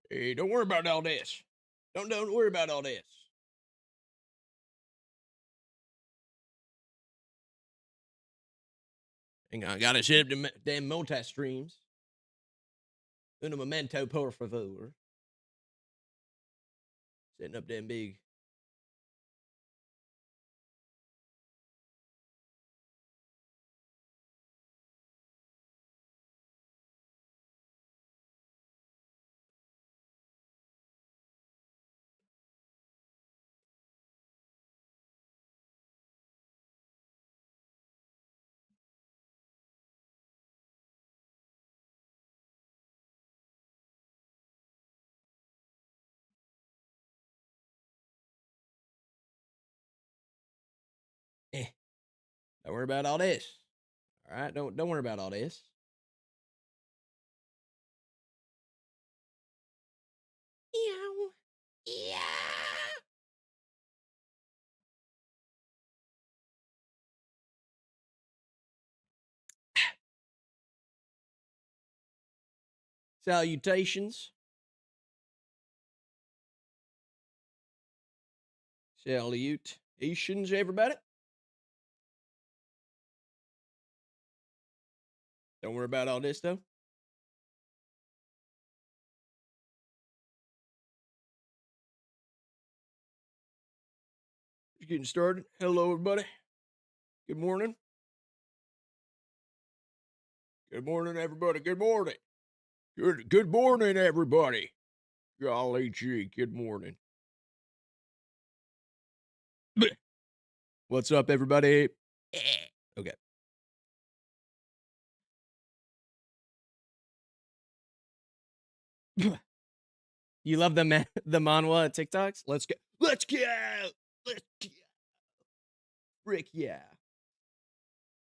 Hey, don't worry about all this. Don't worry about all this. Hang on, I gotta set up the damn multi-streams. Un momento, por favor. Setting up damn big. Eh, don't worry about all this. All right, don't worry about all this. Meow. Yeah. Salutations. Salutations, everybody. Don't worry about all this, though. Just getting started. Hello, everybody. Good morning. Good morning, everybody. Good morning. Good morning, everybody. Golly gee, good morning. What's up, everybody? Okay. You love the manhwa TikToks? Let's go. Let's go. Let's go. Frick yeah.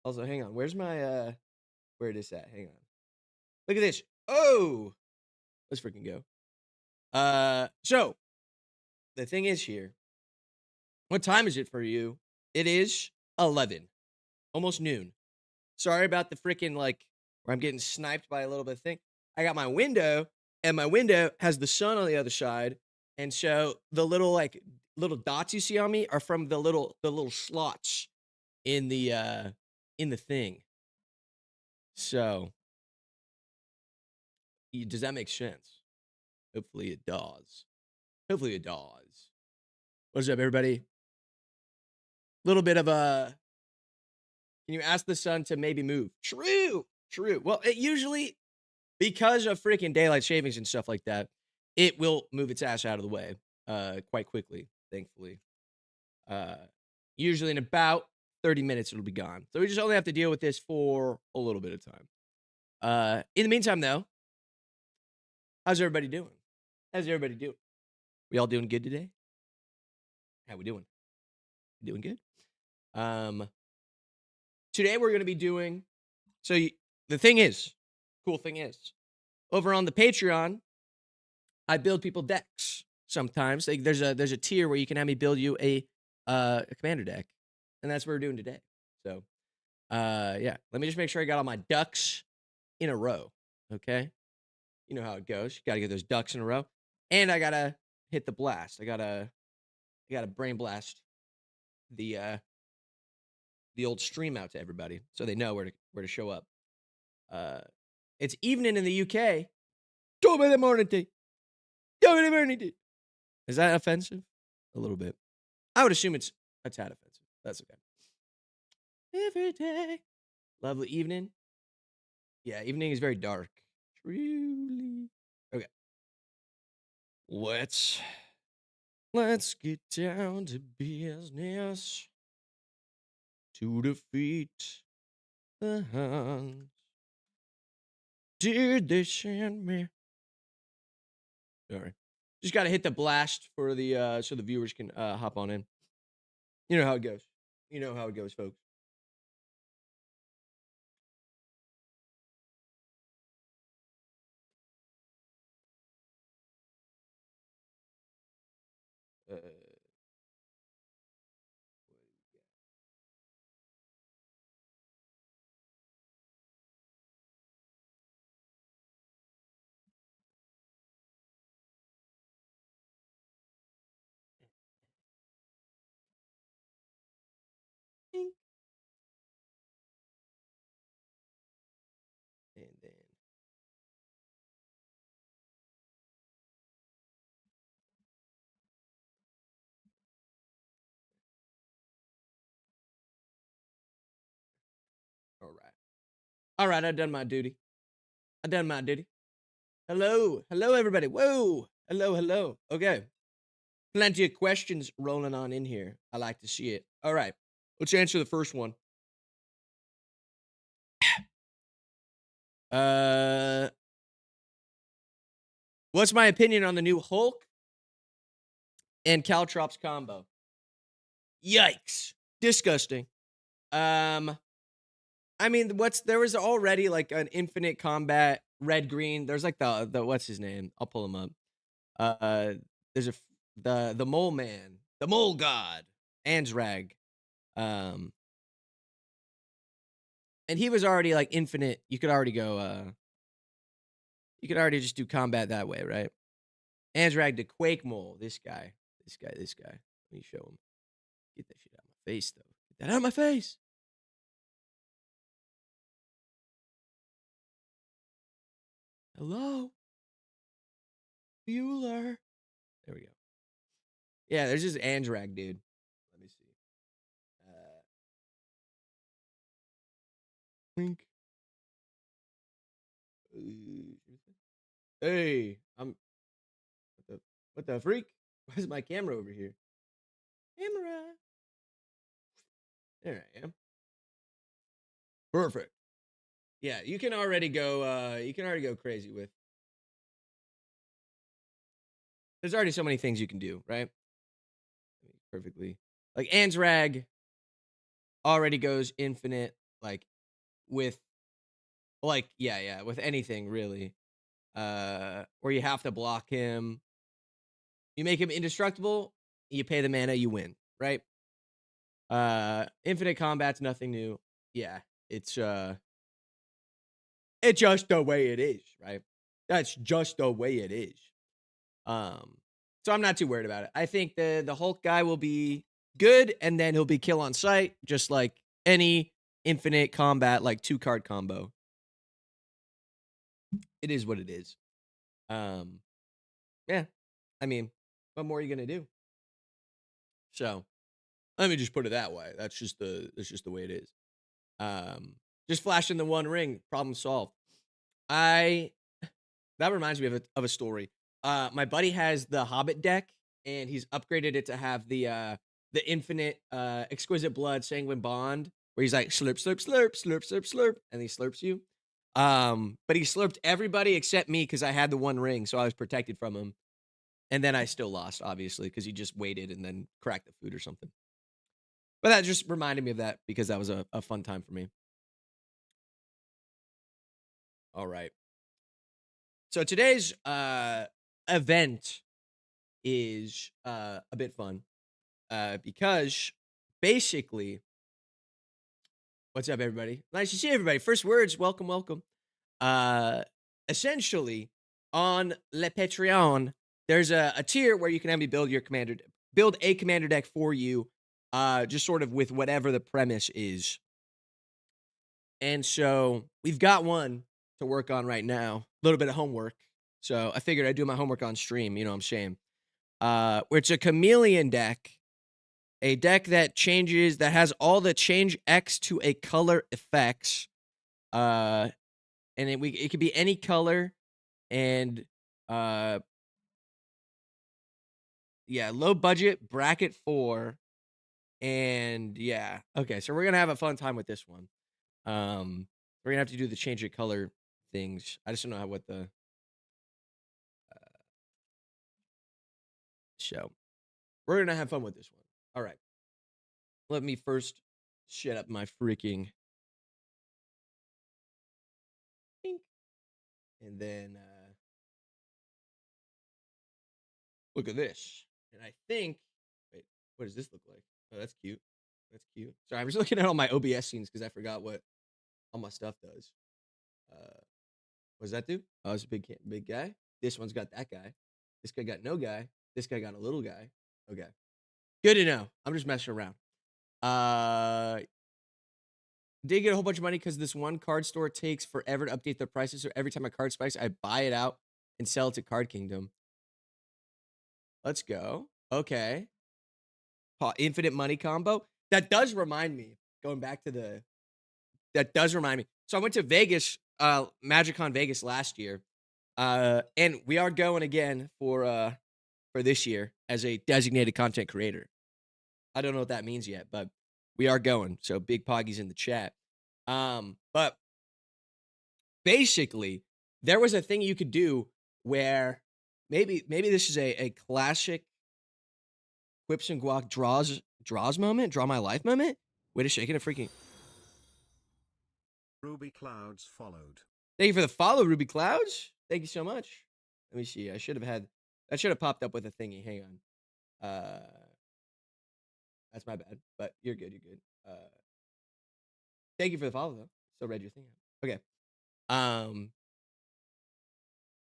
Also, hang on. Where's my where it is at? Hang on. Look at this. Oh, let's freaking go. So the thing is here. What time is it for you? It is 11, almost noon. Sorry about the freaking like where I'm getting sniped by a little bit of thing. I got my window, and my window has the sun on the other side, and so the little little dots you see on me are from the little slots in the thing. So, does that make sense? Hopefully it does. Hopefully it does. What's up, everybody? Little bit of a. Can you ask the sun to maybe move? True. Well, it usually, because of freaking daylight savings and stuff like that, it will move its ass out of the way quite quickly, thankfully. Usually in about 30 minutes, it'll be gone. So we just only have to deal with this for a little bit of time. In the meantime, though, how's everybody doing? We all doing good today? How we doing? Doing good? Today we're going to be doing, the thing is, cool thing is, over on the Patreon, I build people decks sometimes. There's a tier where you can have me build you a commander deck, and that's what we're doing today. So, yeah, let me just make sure I got all my ducks in a row. Okay, you know how it goes. You got to get those ducks in a row, and I gotta hit the blast. I gotta brain blast the old stream out to everybody so they know where to show up. It's evening in the UK. Top of the morning tea. Is that offensive? A little bit. I would assume it's a tad offensive. That's okay. Every day. Lovely evening. Yeah, evening is very dark. Truly. Okay. Let's get down to business to defeat the Huns. Did they send me? Sorry. Just got to hit the blast for the so the viewers can hop on in. You know how it goes. You know how it goes, folks. Uh, All right, I done my duty. I done my duty. Hello. Hello, everybody. Whoa. Hello, hello. Okay. Plenty of questions rolling on in here. I like to see it. All right. Let's answer the first one. What's my opinion on the new Hulk and Caltrops combo? Yikes. Disgusting. I mean, there was already like an infinite combat red green. There's like the what's his name? I'll pull him up. There's the mole man, the mole god, Ansrag. And he was already like infinite. You could already go. You could already just do combat that way, right? Ansrag the Quake Mole. This guy. Let me show him. Get that shit out of my face, though. Get that out of my face. Hello? Bueller. There we go. Yeah, there's this Ansrag, dude. Let me see. Wink. Hey, what the freak? Why is my camera over here? Camera. There I am. Perfect. Yeah, you can already go crazy with. There's already so many things you can do, right? Perfectly. Like Ansrag already goes infinite, like with with anything really. Where you have to block him. You make him indestructible, you pay the mana, you win, right? Infinite combat's nothing new. Yeah, it's just the way it is, right? That's just the way it is. So I'm not too worried about it. I think the Hulk guy will be good, and then he'll be kill on sight, just like any infinite combat, like 2-card combo. It is what it is. Yeah. I mean, what more are you gonna do? So let me just put it that way. That's just the way it is. Just flashing the one ring, problem solved. That reminds me of a story. My buddy has the Hobbit deck, and he's upgraded it to have the infinite exquisite blood sanguine bond, where he's like slurp, slurp, slurp, slurp, slurp, slurp, and he slurps you. But he slurped everybody except me because I had the one ring, so I was protected from him. And then I still lost, obviously, because he just waited and then cracked the food or something. But that just reminded me of that because that was a fun time for me. All right. So today's event is a bit fun because basically, what's up, everybody? Nice to see everybody. First words, welcome, welcome. Essentially, on Le Patreon, there's a tier where you can have me build a commander deck for you, just sort of with whatever the premise is. And so we've got one to work on right now. A little bit of homework. So I figured I'd do my homework on stream. You know what I'm saying? Where it's a chameleon deck. A deck that has all the change X to a color effects. And it could be any color. And low budget, bracket 4. And yeah. Okay, so we're gonna have a fun time with this one. We're gonna have to do the change of color things. I just don't know what the show. We're gonna have fun with this one. All right. Let me first shut up my freaking and then look at this. And I think wait, what does this look like? Oh, that's cute. That's cute. Sorry, I'm just looking at all my OBS scenes because I forgot what all my stuff does. What does that do? Oh, it's a big guy. This one's got that guy. This guy got no guy. This guy got a little guy. Okay. Good to know. I'm just messing around. Did get a whole bunch of money because this one card store takes forever to update their prices. So every time a card spikes, I buy it out and sell it to Card Kingdom. Let's go. Okay. Infinite money combo. That does remind me. That does remind me. So I went to Vegas, MagicCon Vegas last year, and we are going again for this year as a designated content creator. I don't know what that means yet, but we are going. So Big Poggy's in the chat. But basically, there was a thing you could do where maybe this is a classic Quips and Guac draws moment, draw my life moment. Way to shake it, a freaking. Ruby Clouds followed. Thank you for the follow, Ruby Clouds. Thank you so much. Let me see. I should have had that should have popped up with a thingy. Hang on. That's my bad, but you're good. You're good. Thank you for the follow though. Still read your thing out. Okay.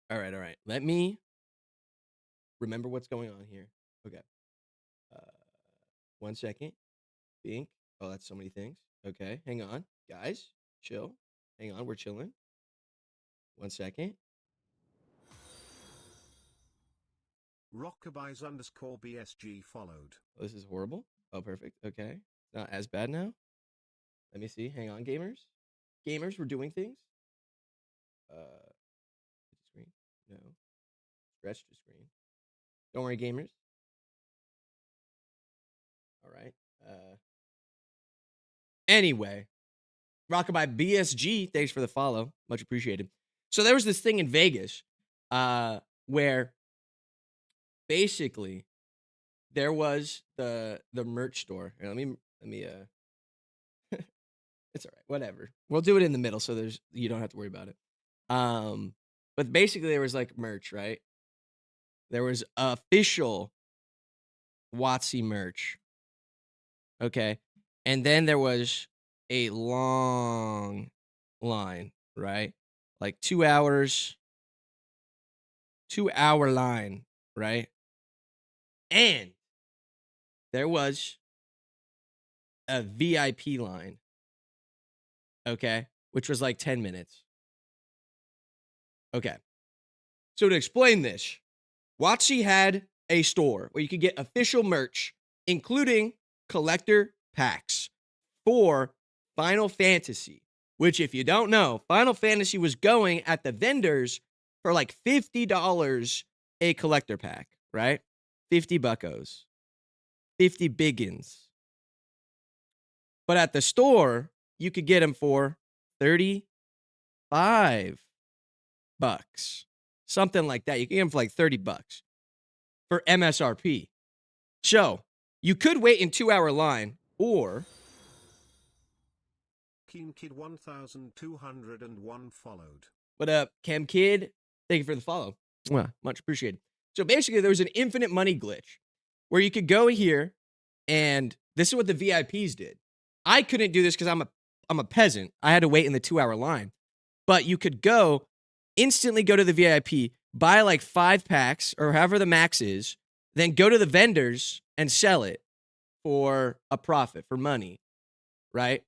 All right. Let me remember what's going on here. Okay. 1 second. Bink. Oh, that's so many things. Okay. Hang on. Guys, chill. Hang on. We're chilling. 1 second. Rockabys _BSG followed. Oh, this is horrible. Oh, perfect. Okay. Not as bad now. Let me see. Hang on, gamers. Gamers, we're doing things. Screen. No. Stretch the screen. Don't worry, gamers. All right. Anyway, Rockabye BSG, thanks for the follow. Much appreciated. So there was this thing in Vegas where basically there was the merch store. Here, let me it's all right, whatever. We'll do it in the middle so you don't have to worry about it. But basically there was like merch, right? There was official WotC merch. Okay. And then there was a long line, right? Like 2 hours, 2-hour line, right? And there was a VIP line, okay, which was like 10 minutes. Okay. So to explain this, WotC had a store where you could get official merch, including collector packs for Final Fantasy, which if you don't know, Final Fantasy was going at the vendors for like $50 a collector pack, right? 50 buckos, 50 biggins. But at the store, you could get them for 35 bucks. Something like that. You can get them for like 30 bucks for MSRP. So you could wait in 2-hour line, or Keen Kid 1201 followed. What up, Chem Kid? Thank you for the follow. Mwah, much appreciated. So basically, there was an infinite money glitch where you could go here, and this is what the VIPs did. I couldn't do this because I'm a peasant. I had to wait in the 2-hour line. But you could instantly go to the VIP, buy like 5 packs or however the max is, then go to the vendors and sell it for a profit, for money, right?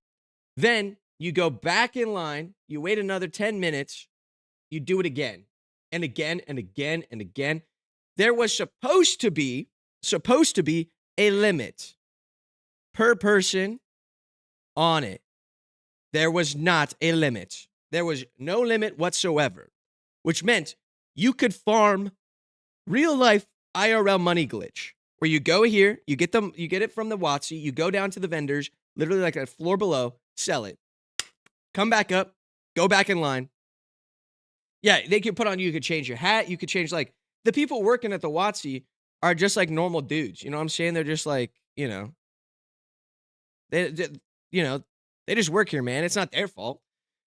Then you go back in line, you wait another 10 minutes, you do it again and again and again and again. There was supposed to be a limit per person on it. There was not a limit. There was no limit whatsoever, which meant you could farm real life IRL money glitch where you go here, you get it from the WotC, you go down to the vendors, literally like a floor below, sell it, come back up, go back in line. Yeah, they could put on you could change your hat, you could change, like, the people working at the WotC are just like normal dudes. You know what I'm saying? They're just like, they just work here, man. It's not their fault.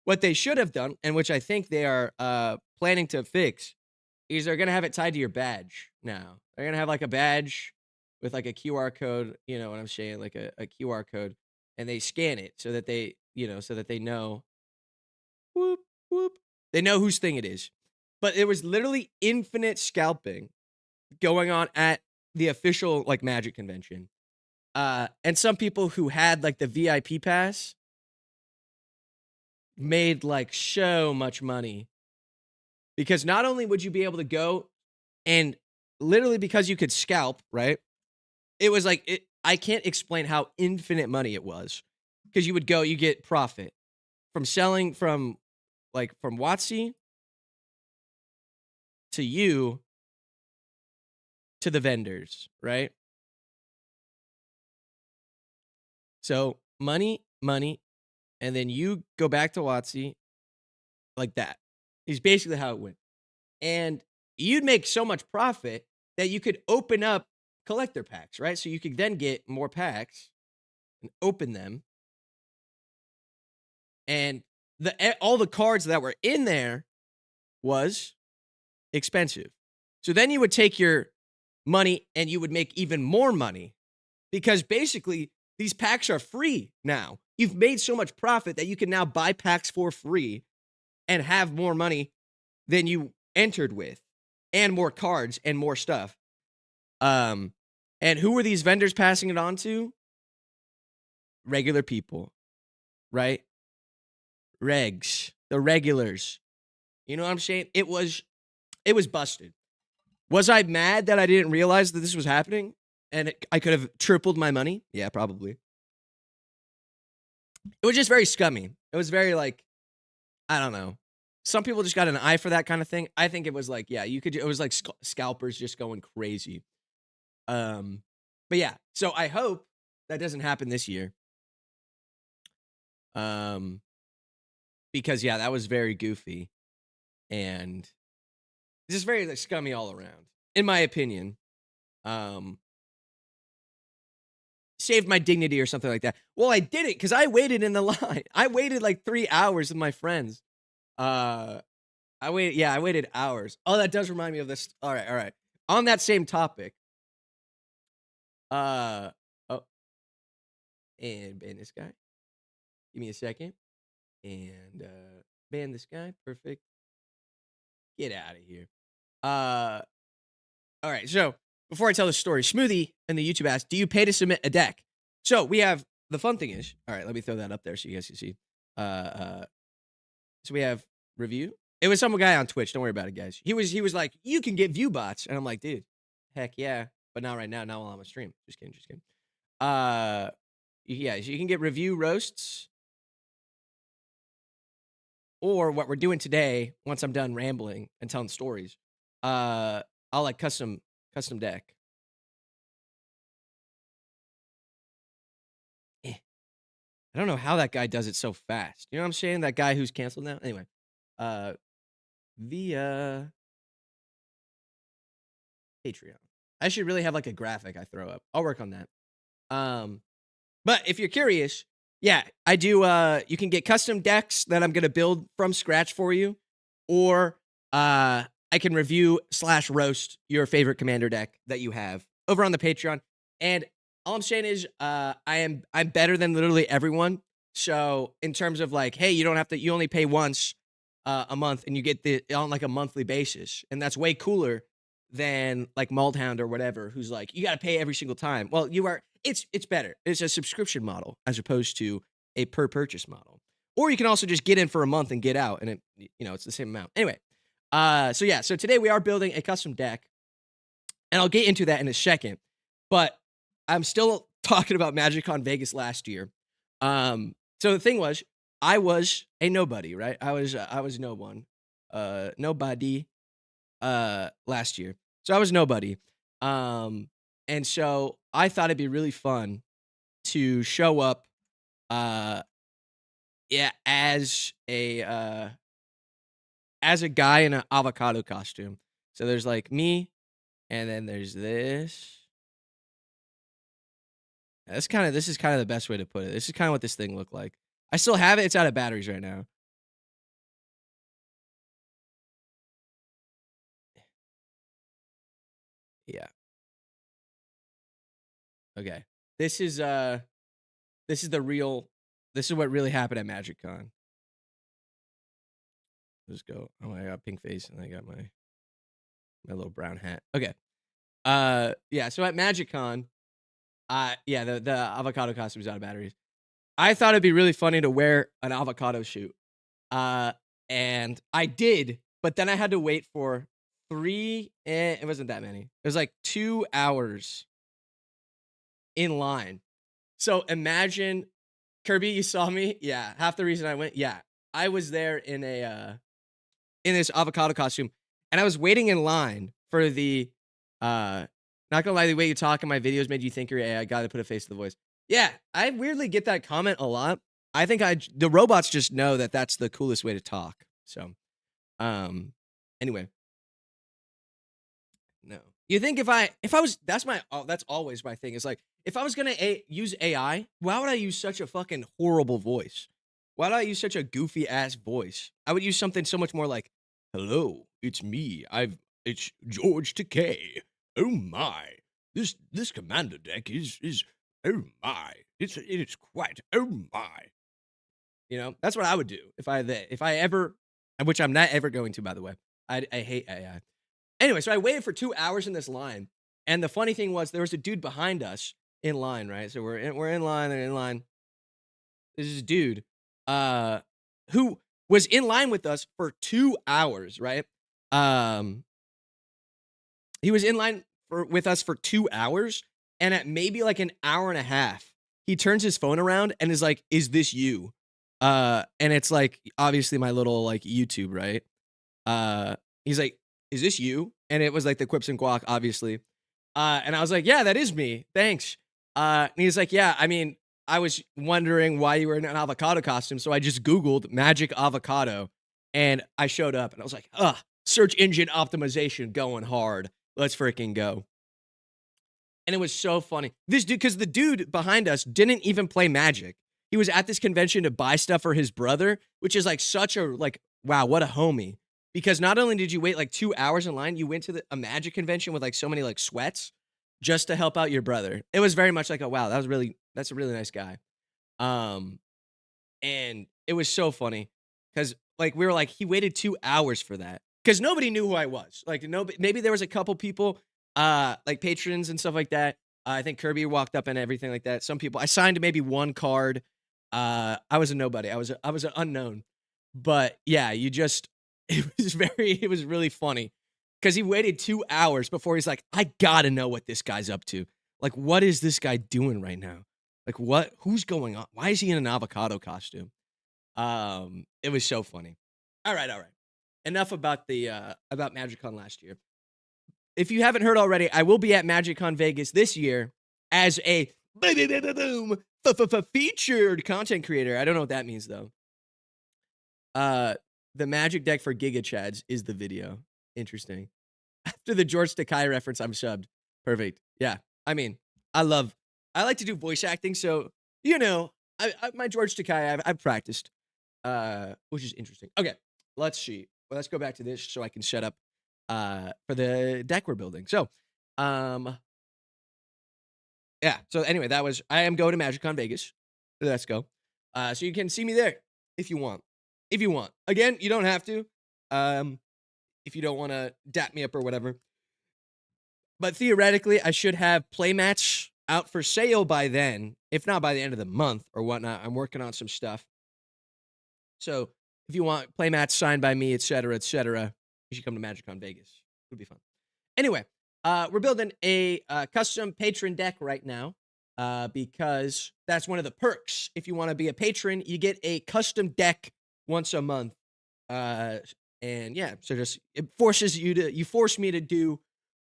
What they should have done, and which I think they are planning to fix, is they're gonna have it tied to your badge now. They're gonna have like a badge with like a QR code, you know what I'm saying, like a QR code, and they scan it so that they, so that they know, whoop, whoop, they know whose thing it is. But it was literally infinite scalping going on at the official like Magic convention. And some people who had like the VIP pass made like so much money because not only would you be able to go and literally because you could scalp, right? It was like, I can't explain how infinite money it was because you would go, you get profit, from selling from Watsy to you to the vendors, right? So money, and then you go back to Watsy like that. Is basically how it went. And you'd make so much profit that you could open up collector packs, right? So you could then get more packs and open them. And all the cards that were in there was expensive. So then you would take your money and you would make even more money because basically these packs are free now. You've made so much profit that you can now buy packs for free and have more money than you entered with and more cards and more stuff. And who were these vendors passing it on to? Regular people, right? Regs, the regulars. You know what I'm saying? It was busted. Was I mad that I didn't realize that this was happening and I could have tripled my money? Yeah, probably. It was just very scummy. It was very like, I don't know. Some people just got an eye for that kind of thing. I think it was like, yeah, it was like scalpers just going crazy. But yeah, so I hope that doesn't happen this year. Because yeah, that was very goofy and just very like scummy all around, in my opinion. Saved my dignity or something like that. Well, I did it because I waited in the line. I waited like 3 hours with my friends. I waited hours. Oh, that does remind me of this. All right. On that same topic. Oh, and ban this guy. Give me a second. And ban this guy. Perfect. Get out of here. All right. So before I tell the story, Smoothie in the YouTube asked, do you pay to submit a deck? So we have the fun thing is, all right, let me throw that up there so you guys can see. So we have review. It was some guy on Twitch. Don't worry about it, guys. He was like, you can get view bots. And I'm like, dude, heck yeah. But not right now. Not while I'm on stream. Just kidding. Yeah, so you can get review roasts. Or what we're doing today, once I'm done rambling and telling stories, I'll like custom deck. I don't know how that guy does it so fast. You know what I'm saying? That guy who's canceled now. Anyway, via Patreon. I should really have like a graphic I throw up. I'll work on that. But if you're curious, yeah, I do. You can get custom decks that I'm gonna build from scratch for you, or I can review / roast your favorite commander deck that you have over on the Patreon. And all I'm saying is, I'm better than literally everyone. So in terms of like, hey, you don't have to. You only pay once a month, and you get the on like a monthly basis, and that's way cooler than like Maldhound or whatever, who's like, you got to pay every single time. Well, you are. It's better. It's a subscription model as opposed to a per purchase model. Or you can also just get in for a month and get out, and it's the same amount. Anyway, so yeah, so today we are building a custom deck, and I'll get into that in a second. But I'm still talking about MagicCon Vegas last year. So the thing was, I was a nobody, right? I was no one, nobody, last year. So I was nobody. And so I thought it'd be really fun to show up, yeah, as a guy in an avocado costume. So there's like me, and then there's this. This is kind of the best way to put it. This is kind of what this thing looked like. I still have it. It's out of batteries right now. Yeah. Okay. This is the real. This is what really happened at MagicCon. Let's go. Oh, I got pink face and I got my little brown hat. Okay. Yeah. So at MagicCon, yeah, the avocado costume is out of batteries. I thought it'd be really funny to wear an avocado shoot. And I did, but then I had to wait for it wasn't that many. It was like 2 hours in line. So imagine Kirby, you saw me? Yeah. Half the reason I went, yeah. I was there in in this avocado costume, and I was waiting in line for the not gonna lie, the way you talk in my videos made you think you're AI. I gotta put a face to the voice. Yeah, I weirdly get that comment a lot. I think the robots just know that that's the coolest way to talk. So, um, anyway, no. You think if I was that's always my thing. Is like if I was gonna use AI, why would I use such a fucking horrible voice? Why do I use such a goofy ass voice? I would use something so much more like, "Hello, it's me. It's George Takei. Oh my, this commander deck is oh my, it is quite oh my." You know, that's what I would do if I ever, which I'm not ever going to, by the way. I hate AI. Anyway, so I waited for 2 hours in this line, and the funny thing was there was a dude behind us in line, right? So we're in line, they're in line. There's this dude, uh, who was in line with us for 2 hours, right? Um, he was in line with us for 2 hours, and at maybe like an hour and a half, he turns his phone around and is like, "Is this you?" And it's like obviously my little like YouTube, right? He's like, "Is this you?" And it was like the Quips and Guac, obviously. And I was like, "Yeah, that is me. Thanks." And he's like, "Yeah, I mean, I was wondering why you were in an avocado costume, so I just Googled magic avocado, and I showed up." And I was like, "Ugh, search engine optimization going hard. Let's freaking go." And it was so funny. This dude, because the dude behind us didn't even play Magic. He was at this convention to buy stuff for his brother, which is like such a like, wow, what a homie. Because not only did you wait like 2 hours in line, you went to a Magic convention with like so many like sweats just to help out your brother. It was very much like, oh wow, that's a really nice guy. Um, and it was so funny because like we were like, he waited 2 hours for that. Because nobody knew who I was. Like nobody, maybe there was a couple people, like patrons and stuff like that. I think Kirby walked up and everything like that. Some people I signed maybe one card. I was a nobody. I was an unknown. But yeah, you just it was really funny. Because he waited 2 hours before he's like, I gotta know what this guy's up to. Like, what is this guy doing right now? Like who's going on? Why is he in an avocado costume? It was so funny. All right, all right. Enough about the about MagicCon last year. If you haven't heard already, I will be at MagicCon Vegas this year as a featured content creator. I don't know what that means though. The Magic deck for Giga Chads is the video. Interesting. After the George Takei reference, I'm subbed. Perfect. Yeah. I mean, I like to do voice acting, so you know, my George Takei, I've practiced, which is interesting. Okay, let's see. Well, let's go back to this so I can set up for the deck we're building. So, um, yeah. So anyway, I am going to MagicCon Vegas. Let's go. So you can see me there if you want. If you want. Again, you don't have to. Um, if you don't want to dap me up or whatever. But theoretically, I should have playmats out for sale by then, if not by the end of the month or whatnot. I'm working on some stuff. So if you want playmats signed by me, etc., you should come to MagicCon Vegas. It would be fun. Anyway, we're building a custom patron deck right now because that's one of the perks. If you want to be a patron, you get a custom deck once a month. And yeah, so it forces you force me to do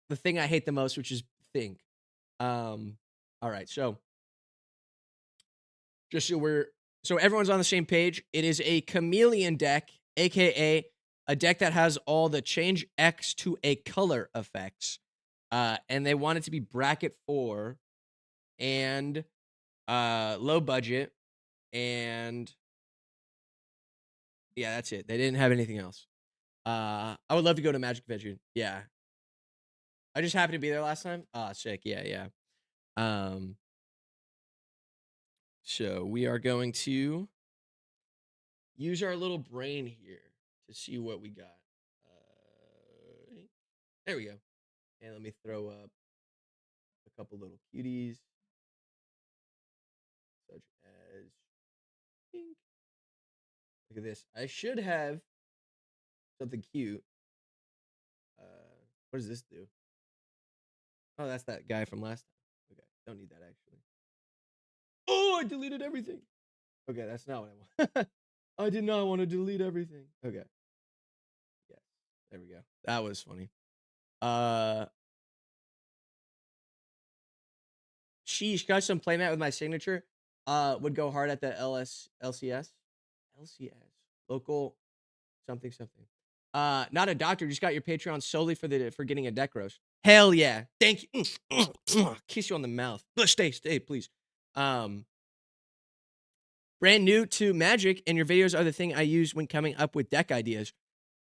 the thing I hate the most, which is think. All right, so just so everyone's on the same page, it is a chameleon deck, aka a deck that has all the change X to a color effects. And they want it to be bracket 4 and low budget. And yeah, that's it. They didn't have anything else. I would love to go to Magic Convention. Yeah. I just happened to be there last time. Ah, sick. Yeah, yeah. Um, so we are going to use our little brain here to see what we got. There we go. And let me throw up a couple little cuties, such as pink. Look at this. I should have something cute. What does this do? Oh, that's that guy from last time. Okay, don't need that actually. Oh, I deleted everything. Okay, that's not what I want. I did not want to delete everything. Okay. Yes. There we go. That was funny. Sheesh, got some playmat with my signature. Would go hard at the LCS. Local something something. Not a doctor, just got your Patreon solely for getting a deck roast. Hell yeah. Thank you. Kiss you on the mouth. Stay, please. Brand new to Magic, and your videos are the thing I use when coming up with deck ideas.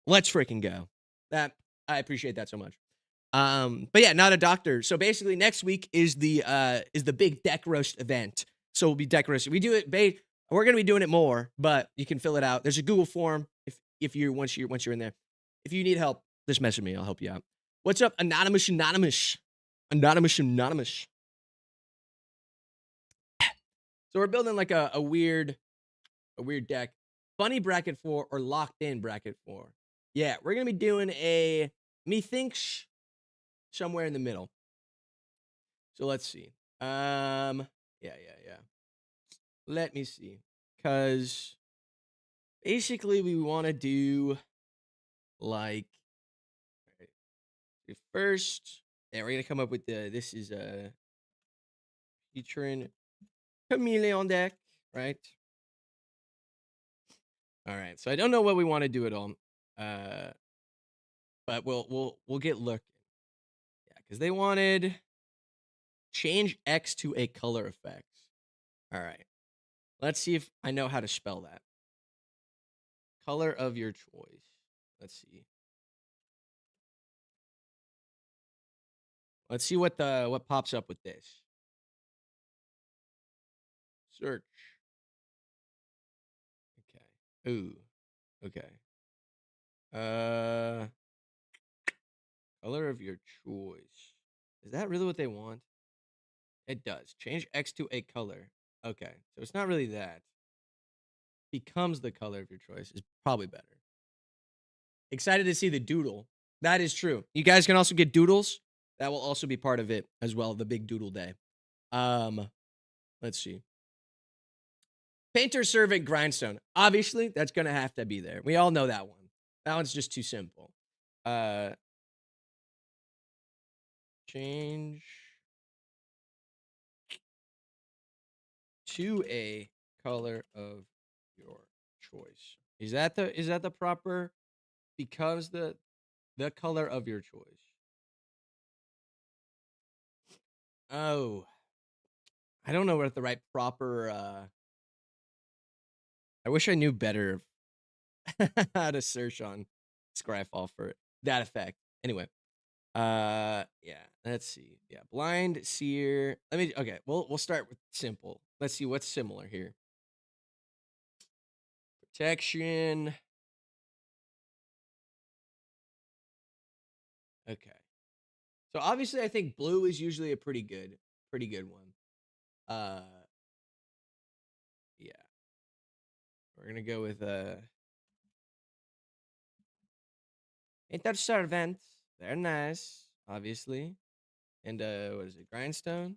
Let's freaking go. That I appreciate that so much. But yeah, not a doctor. So basically, next week is the big deck roast event. So we'll be deck roasting. We do it. We're gonna be doing it more, but you can fill it out. There's a Google form if you're once you're in there. If you need help, just message me. I'll help you out. What's up, anonymous? So we're building like a weird deck. Funny bracket 4 or locked in bracket 4. Yeah, we're gonna be doing a methinks somewhere in the middle. So let's see. Yeah. Let me see. Cause basically we want to do like first. Yeah, we're gonna come up with this is featuring chameleon deck, right? All right. So I don't know what we want to do at all. But we'll get looking. Yeah, because they wanted change X to a color effect. All right. Let's see if I know how to spell that. Color of your choice. Let's see. Let's see what pops up with this. Search. Okay. Ooh. Okay. Color of your choice. Is that really what they want? It does. Change X to a color. Okay. So it's not really that. Becomes the color of your choice is probably better. Excited to see the doodle. That is true. You guys can also get doodles. That will also be part of it as well, the big doodle day. Let's see. Painter, Servant, Grindstone. Obviously, that's going to have to be there. We all know that one. That one's just too simple. Change to a color of your choice. Is that the proper? Becomes the color of your choice. Oh, I don't know what the right proper. I wish I knew better how to search on Scryfall for that effect. Anyway, yeah, let's see. Yeah, blind seer. Okay, we'll start with simple. Let's see what's similar here. Protection. Okay. So obviously I think blue is usually a pretty good one. Yeah. We're gonna go with Interservant. They're nice, obviously. And what is it? Grindstone?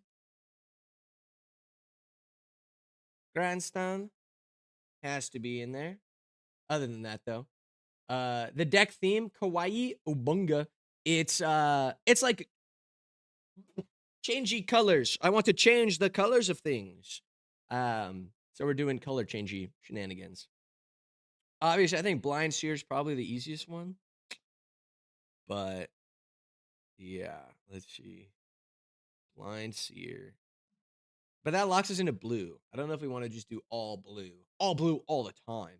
Grindstone has to be in there. Other than that, though, the deck theme, Kawaii Ubunga. It's like changey colors. I want to change the colors of things. So we're doing color changey shenanigans. Obviously, I think Blind Seer is probably the easiest one. But yeah, let's see. Blind Seer. But that locks us into blue. I don't know if we want to just do all blue all the time.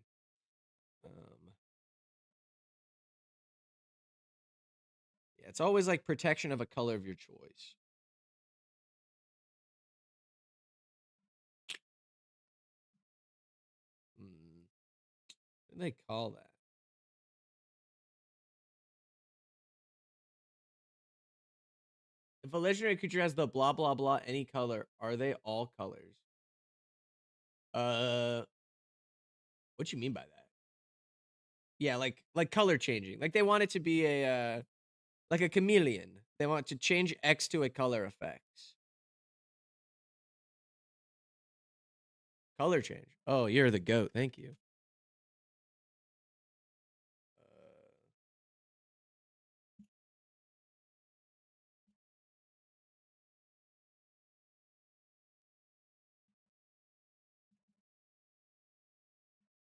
Yeah, it's always like protection of a color of your choice. What do they call that? If a legendary creature has the blah blah blah any color, are they all colors? What you mean by that? Yeah, like color changing. Like they want it to be a like a chameleon. They want to change X to a color effects. Color change. Oh, you're the goat. Thank you.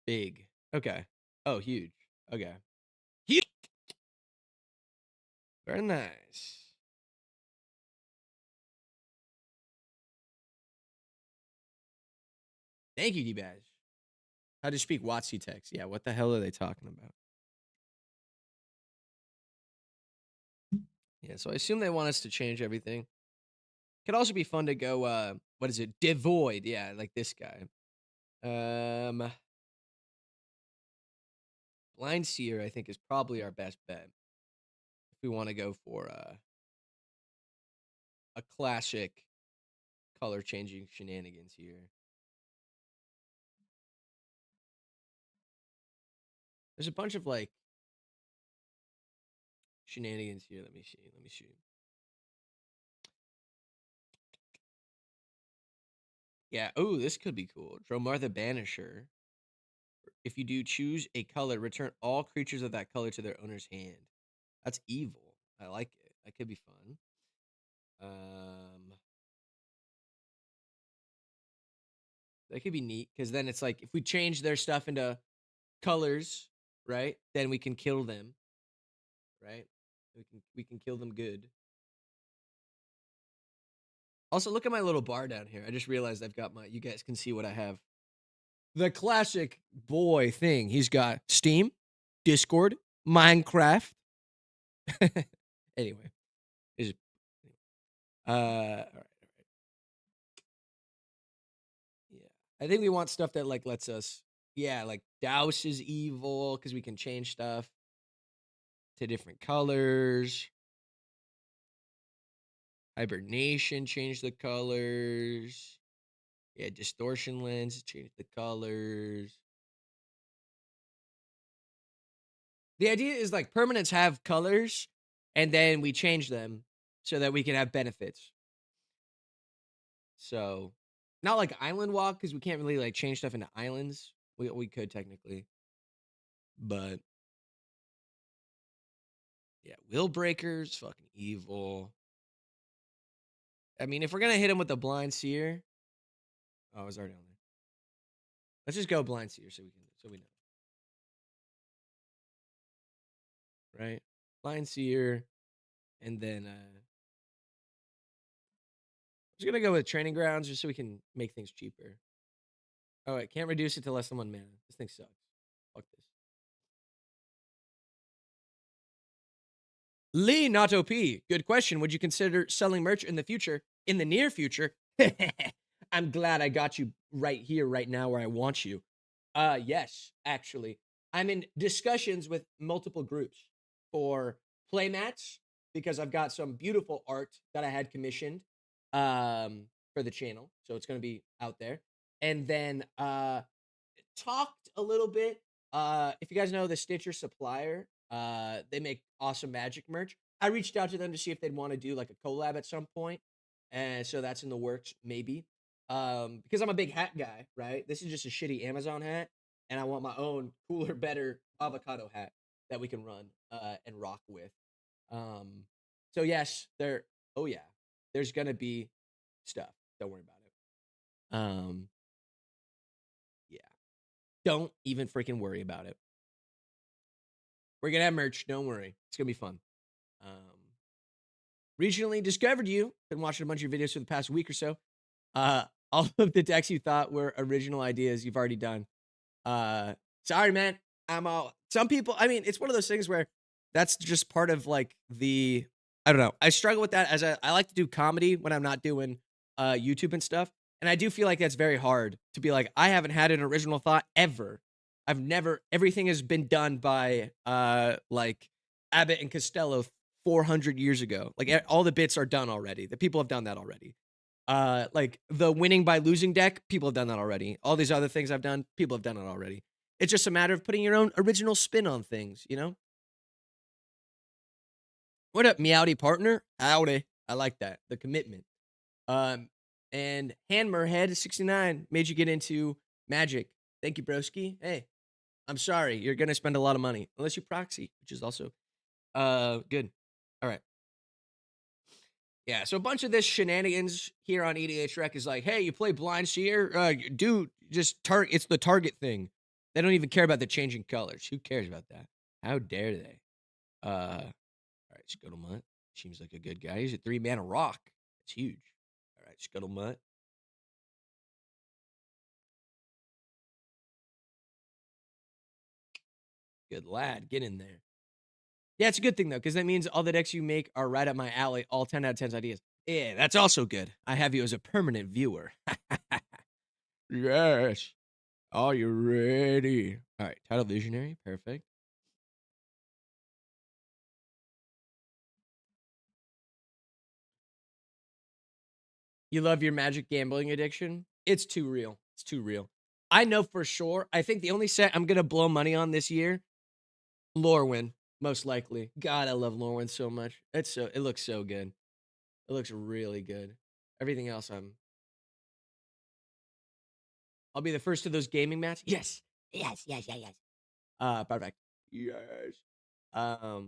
Big. Okay. Oh, huge. Okay. Huge. Very nice. Thank you, D-Badge. How to speak Watsi text. Yeah, what the hell are they talking about? Yeah, so I assume they want us to change everything. Could also be fun to go, what is it? Devoid. Yeah, like this guy. Blind Seer, I think, is probably our best bet. If we want to go for a classic color changing shenanigans here. There's a bunch of like shenanigans here. Let me see. Let me see. Yeah. Oh, this could be cool. Dromar the Banisher. If you do choose a color, return all creatures of that color to their owner's hand. That's evil. I like it. That could be fun. That could be neat because then it's like if we change their stuff into colors, right? Then we can kill them, right? We can kill them good. Also, look at my little bar down here. I just realized I've got my. You guys can see what I have. The classic boy thing. He's got Steam, Discord, Minecraft. Anyway, all right. Yeah, I think we want stuff that like lets us. Yeah, like Douse is evil because we can change stuff to different colors. Hibernation, change the colors. Yeah, distortion lens, change the colors. The idea is like permanents have colors, and then we change them so that we can have benefits. So, not like Island Walk because we can't really like change stuff into islands. We could technically, but yeah, Will Breakers, fucking evil. I mean, if we're gonna hit him with the Blind Seer, oh, it's already on there. Let's just go Blind Seer so we know, right? Blind Seer, and then just gonna go with Training Grounds just so we can make things cheaper. Oh, I can't reduce it to less than 1 mana. This thing sucks. Fuck this. Lee, not OP. Good question. Would you consider selling merch in the future? In the near future? I'm glad I got you right here, right now, where I want you. Yes, actually. I'm in discussions with multiple groups for playmats because I've got some beautiful art that I had commissioned for the channel. So it's gonna be out there. And then talked a little bit. If you guys know the Stitcher supplier, they make awesome magic merch. I reached out to them to see if they'd want to do like a collab at some point, and so that's in the works, maybe. Because I'm a big hat guy, right? This is just a shitty Amazon hat, and I want my own cooler, better avocado hat that we can run and rock with. Um, so yes, there. Oh yeah, there's gonna be stuff. Don't worry about it. Yeah. Don't even freaking worry about it. We're gonna have merch. Don't worry. It's gonna be fun. Regionally discovered you. Been watching a bunch of your videos for the past week or so. All of the decks you thought were original ideas you've already done. Sorry, man. I'm all. Some people. I mean, it's one of those things where that's just part of like the. I don't know. I struggle with that as I like to do comedy when I'm not doing YouTube and stuff, and I do feel like that's very hard to be like I haven't had an original thought ever. I've never. Everything has been done by like Abbott and Costello 400 years ago. Like all the bits are done already. The people have done that already. Like the winning by losing deck, people have done that already. All these other things I've done, people have done it already. It's just a matter of putting your own original spin on things, you know? What up, Meowdy partner? Howdy. I like that. The commitment. And Hammerhead69 made you get into Magic. Thank you, broski. Hey, I'm sorry. You're going to spend a lot of money. Unless you proxy, which is also good. All right. Yeah, so a bunch of this shenanigans here on EDH Rec is like, hey, you play Blind Seer? Dude, just target. It's the target thing. They don't even care about the changing colors. Who cares about that? How dare they? All right, Scuttlemutt. Seems like a good guy. He's a 3-mana rock. It's huge. All right, Scuttlemutt. Good lad. Get in there. Yeah, it's a good thing, though, because that means all the decks you make are right up my alley. All 10 out of 10's ideas. Yeah, that's also good. I have you as a permanent viewer. Yes. Are you ready? All right, Title Visionary. Perfect. You love your Magic gambling addiction? It's too real. It's too real. I know for sure. I think the only set I'm going to blow money on this year, Lorwyn, most likely. God, I love Lorwyn so much. It looks so good. It looks really good. Everything else I'll be the first to those gaming mats. Yes. Yes. Perfect. Yes. Art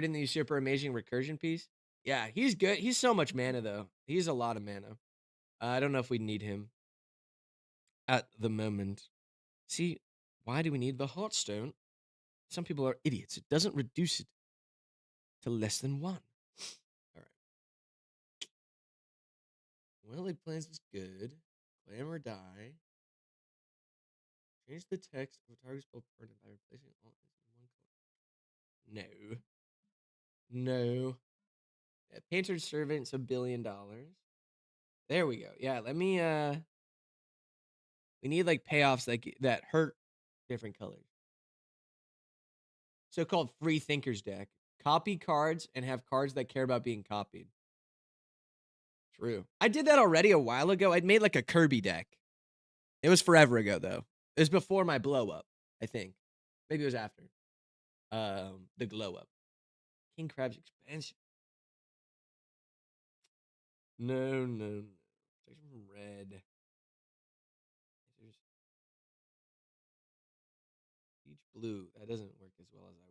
in the super amazing recursion piece. Yeah, he's good. He's so much mana though. He's a lot of mana. I don't know if we need him at the moment. See, why do we need the Heartstone? Some people are idiots. It doesn't reduce it to less than 1. All right. Well, League Plans was good. Claim or die. Change the text of a target spell permanent by replacing all in one color. No. No. Yeah, Painter's Servant's $1 billion. There we go. Yeah, let me we need like payoffs that hurt different colors. So-called free thinkers deck. Copy cards and have cards that care about being copied. True. I did that already a while ago. I'd made like a Kirby deck. It was forever ago though. It was before my blow up, I think. Maybe it was after. The glow up. King Crab's expansion. No. Protection from red. There's each blue. That doesn't work as well as I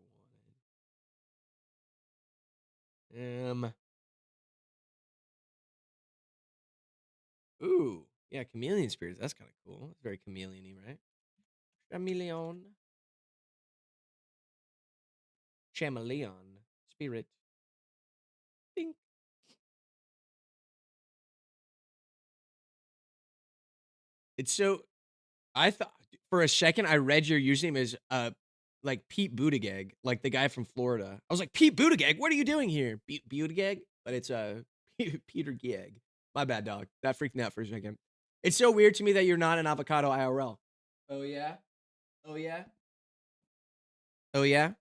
wanted. Ooh. Yeah, chameleon spirits. That's kind of cool. It's very chameleon-y, right? Chameleon. Chameleon. Spirit. Ding. It's so I thought for a second I read your username as like Pete Buttigieg, like the guy from Florida. I was like, Pete Buttigieg, what are you doing here? Pete Buttigieg? But it's Peter Gieg. My bad, dog. That freaked me out for a second. It's so weird to me that you're not an avocado IRL. Oh yeah? Oh yeah? Oh yeah?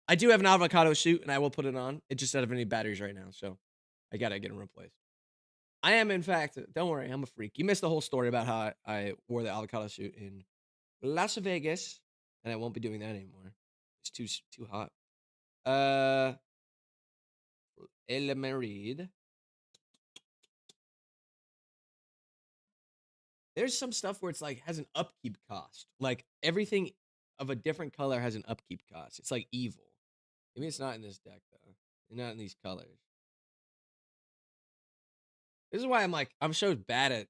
I do have an avocado suit and I will put it on. It just doesn't have any batteries right now, so I gotta get them replaced. I am, in fact, don't worry, I'm a freak. You missed the whole story about how I wore the avocado suit in Las Vegas, and I won't be doing that anymore. It's too hot. El Merid. There's some stuff where it's like has an upkeep cost. Like everything of a different color has an upkeep cost. It's like evil. Maybe it's not in this deck though. Not in these colors. This is why I'm so bad at.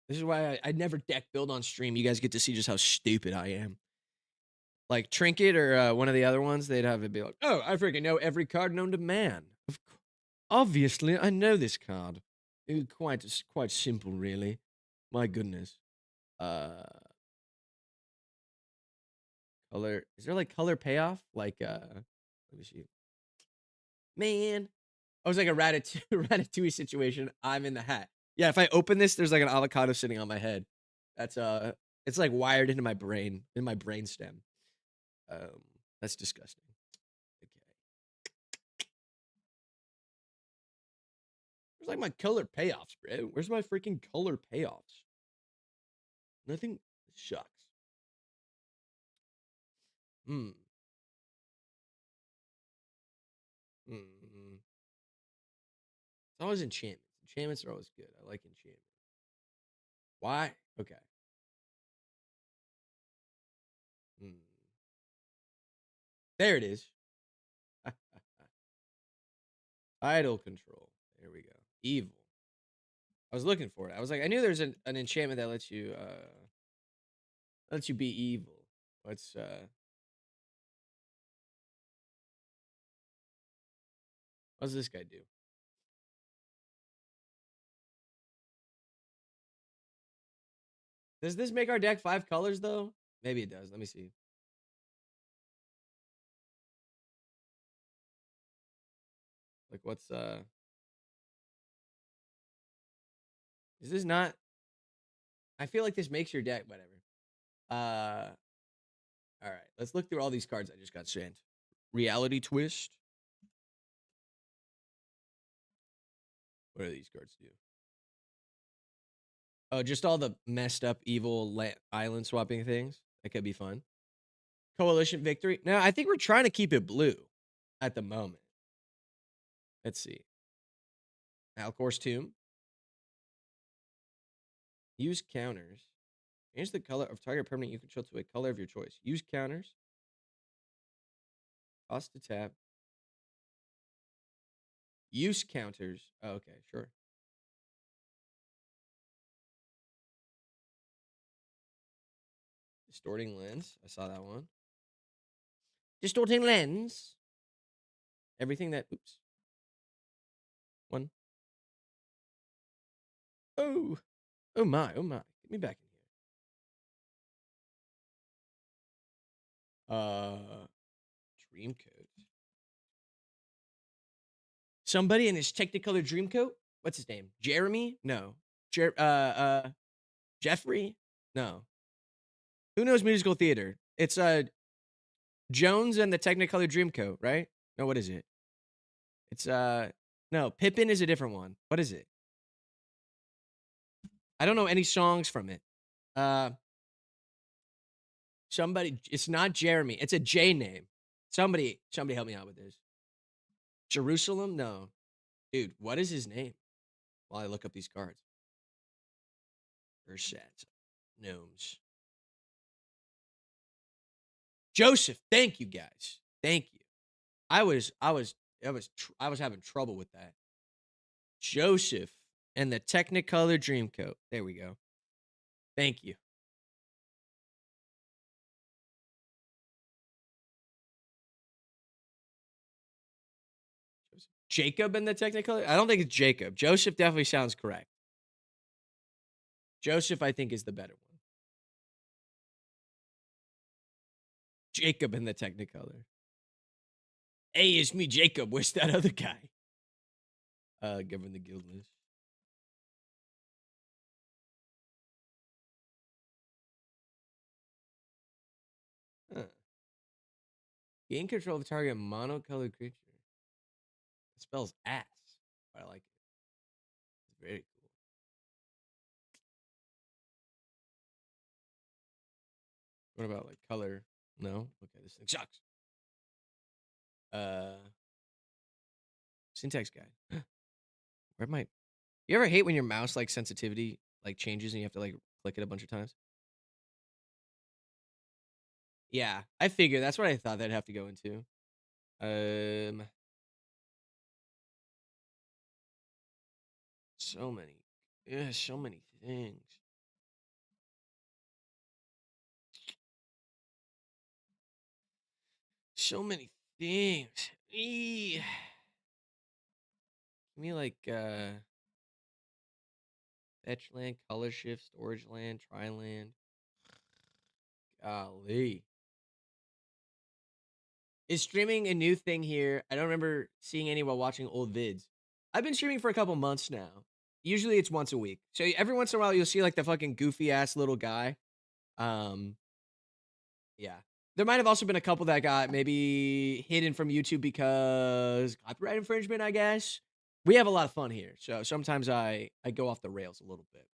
This is why I never deck build on stream. You guys get to see just how stupid I am. Like Trinket or one of the other ones, they'd have it be like, "Oh, I freaking know every card known to man. Obviously, I know this card. It's quite simple, really. My goodness. Color. Is there like color payoff? Like, let me see. Man, I was like a Ratatouille situation. I'm in the hat. Yeah, if I open this, there's like an avocado sitting on my head. That's it's like wired into my brain, in my brain stem. That's disgusting. Okay. Where's like my color payoffs, bro? Where's my freaking color payoffs? Nothing. Shucks. Hmm. Mm. It's always enchantments. Enchantments are always good. I like enchantments. Why? Okay. There it is. Idle control. There we go. Evil. I was looking for it. I was like, I knew there's an enchantment that lets you be evil. What's this guy do? Does this make our deck 5 colors though? Maybe it does. Let me see. Like what's is this not? I feel like this makes your deck whatever. All right. Let's look through all these cards I just got sent. Reality Twist. What do these cards do? Oh, just all the messed up evil island swapping things. That could be fun. Coalition Victory. No, I think we're trying to keep it blue at the moment. Let's see. Alcor's Tomb. Use counters. Change the color of target permanent you control to a color of your choice. Use counters. Cost to tap. Use counters. Oh, okay, sure. Distorting Lens. I saw that one. Distorting Lens. Everything that. Oops. One. Oh. Oh my. Oh my. Get me back in here. Dreamcoat. Somebody in his Technicolor Dreamcoat? What's his name? Jeremy? No. Jeffrey? No. Who knows musical theater? It's Jones and the Technicolor Dreamcoat, right? No, what is it? It's no, Pippin is a different one. What is it? I don't know any songs from it. Somebody, it's not Jeremy. It's a J name. Somebody help me out with this. Jerusalem? No. Dude, what is his name? While I look up these cards. Ursat. Gnomes. Joseph. Thank you, guys. Thank you. I was having trouble with that. Joseph and the Technicolor Dreamcoat. There we go. Thank you. Jacob and the Technicolor? I don't think it's Jacob. Joseph definitely sounds correct. Joseph, I think, is the better one. Jacob and the Technicolor. Hey, it's me, Jacob. Where's that other guy? Govern the guild list. Huh. Gain control of the target monocolored creature. It spells ass. But I like it. It's very cool. What about like color? No? Okay, this thing sucks. Syntax guide. Where my You ever hate when your mouse like sensitivity like changes and you have to like click it a bunch of times? Yeah, I figured that's what I thought they'd have to go into. So many. Yeah, so many things. So many things. Eee. Give me like fetch land, color shift, storage land, tri land. Golly. Is streaming a new thing here? I don't remember seeing any while watching old vids. I've been streaming for a couple months now. Usually it's once a week. So every once in a while you'll see like the fucking goofy ass little guy. Yeah. There might have also been a couple that got maybe hidden from YouTube because copyright infringement, I guess. We have a lot of fun here. So sometimes I go off the rails a little bit.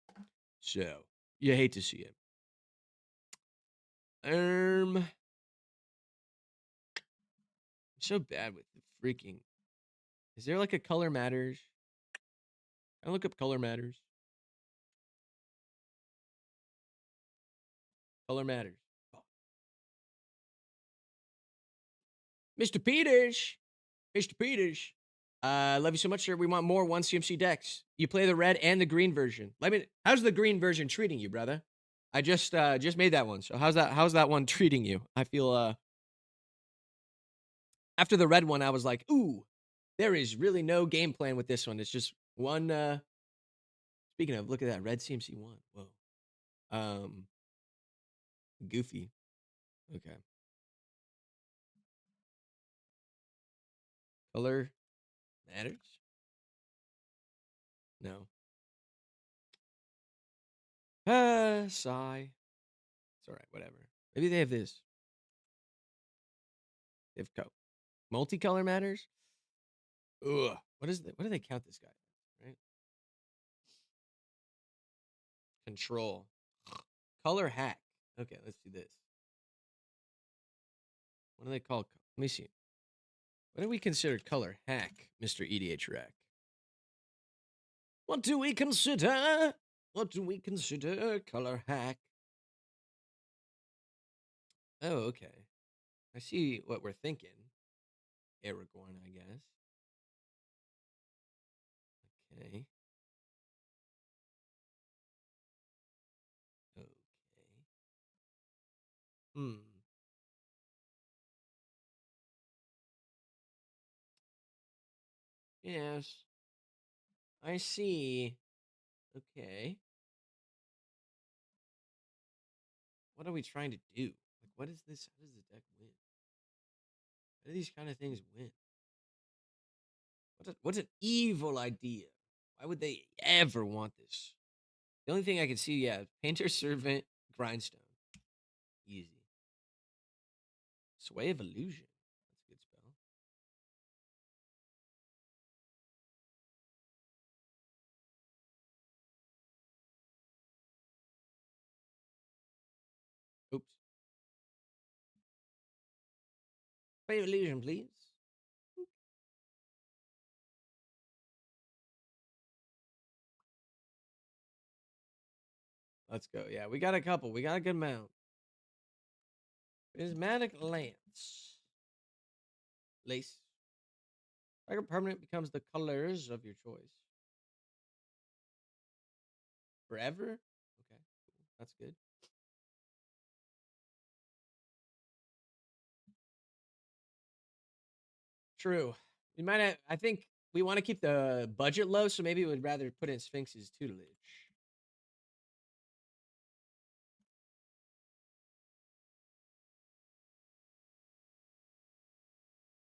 So you hate to see it. I'm so bad with the freaking. Is there like a color matters? I look up color matters. Color matters. Oh. Mr. Peters. Mr. Peters. Love you so much, sir. We want more 1CMC decks. You play the red and the green version. How's the green version treating you, brother? I just made that one. So how's that one treating you? I feel after the red one, I was like, ooh, there is really no game plan with this one. It's just one. Speaking of, look at that red CMC one. Whoa. Goofy. Okay. Color matters? No. Sigh. It's all right. Whatever. Maybe they have this. They have multicolor matters. Ugh. What do they count this guy? Right. Control. Color hack. Okay, let's do this. What do they call? Let me see. What do we consider color hack, Mr. EDH Rack? What do we consider? What do we consider color hack? Oh, okay. I see what we're thinking. Aragorn, I guess. Okay. Okay. Hmm. Yes. I see. Okay. What are we trying to do? Like, what is this? How does the deck win? How do these kind of things win? What's an evil idea? Why would they ever want this? The only thing I can see, yeah, Painter, Servant, Grindstone. Easy. Sway of Illusion. That's a good spell. Oops. Sway of Illusion, please. Let's go. Yeah, we got a couple. We got a good amount. Prismatic Lance. Lace. Target permanent becomes the colors of your choice. Forever? Okay, cool. That's good. True. We might have, I think we want to keep the budget low, so maybe we would rather put in Sphinx's tutelage.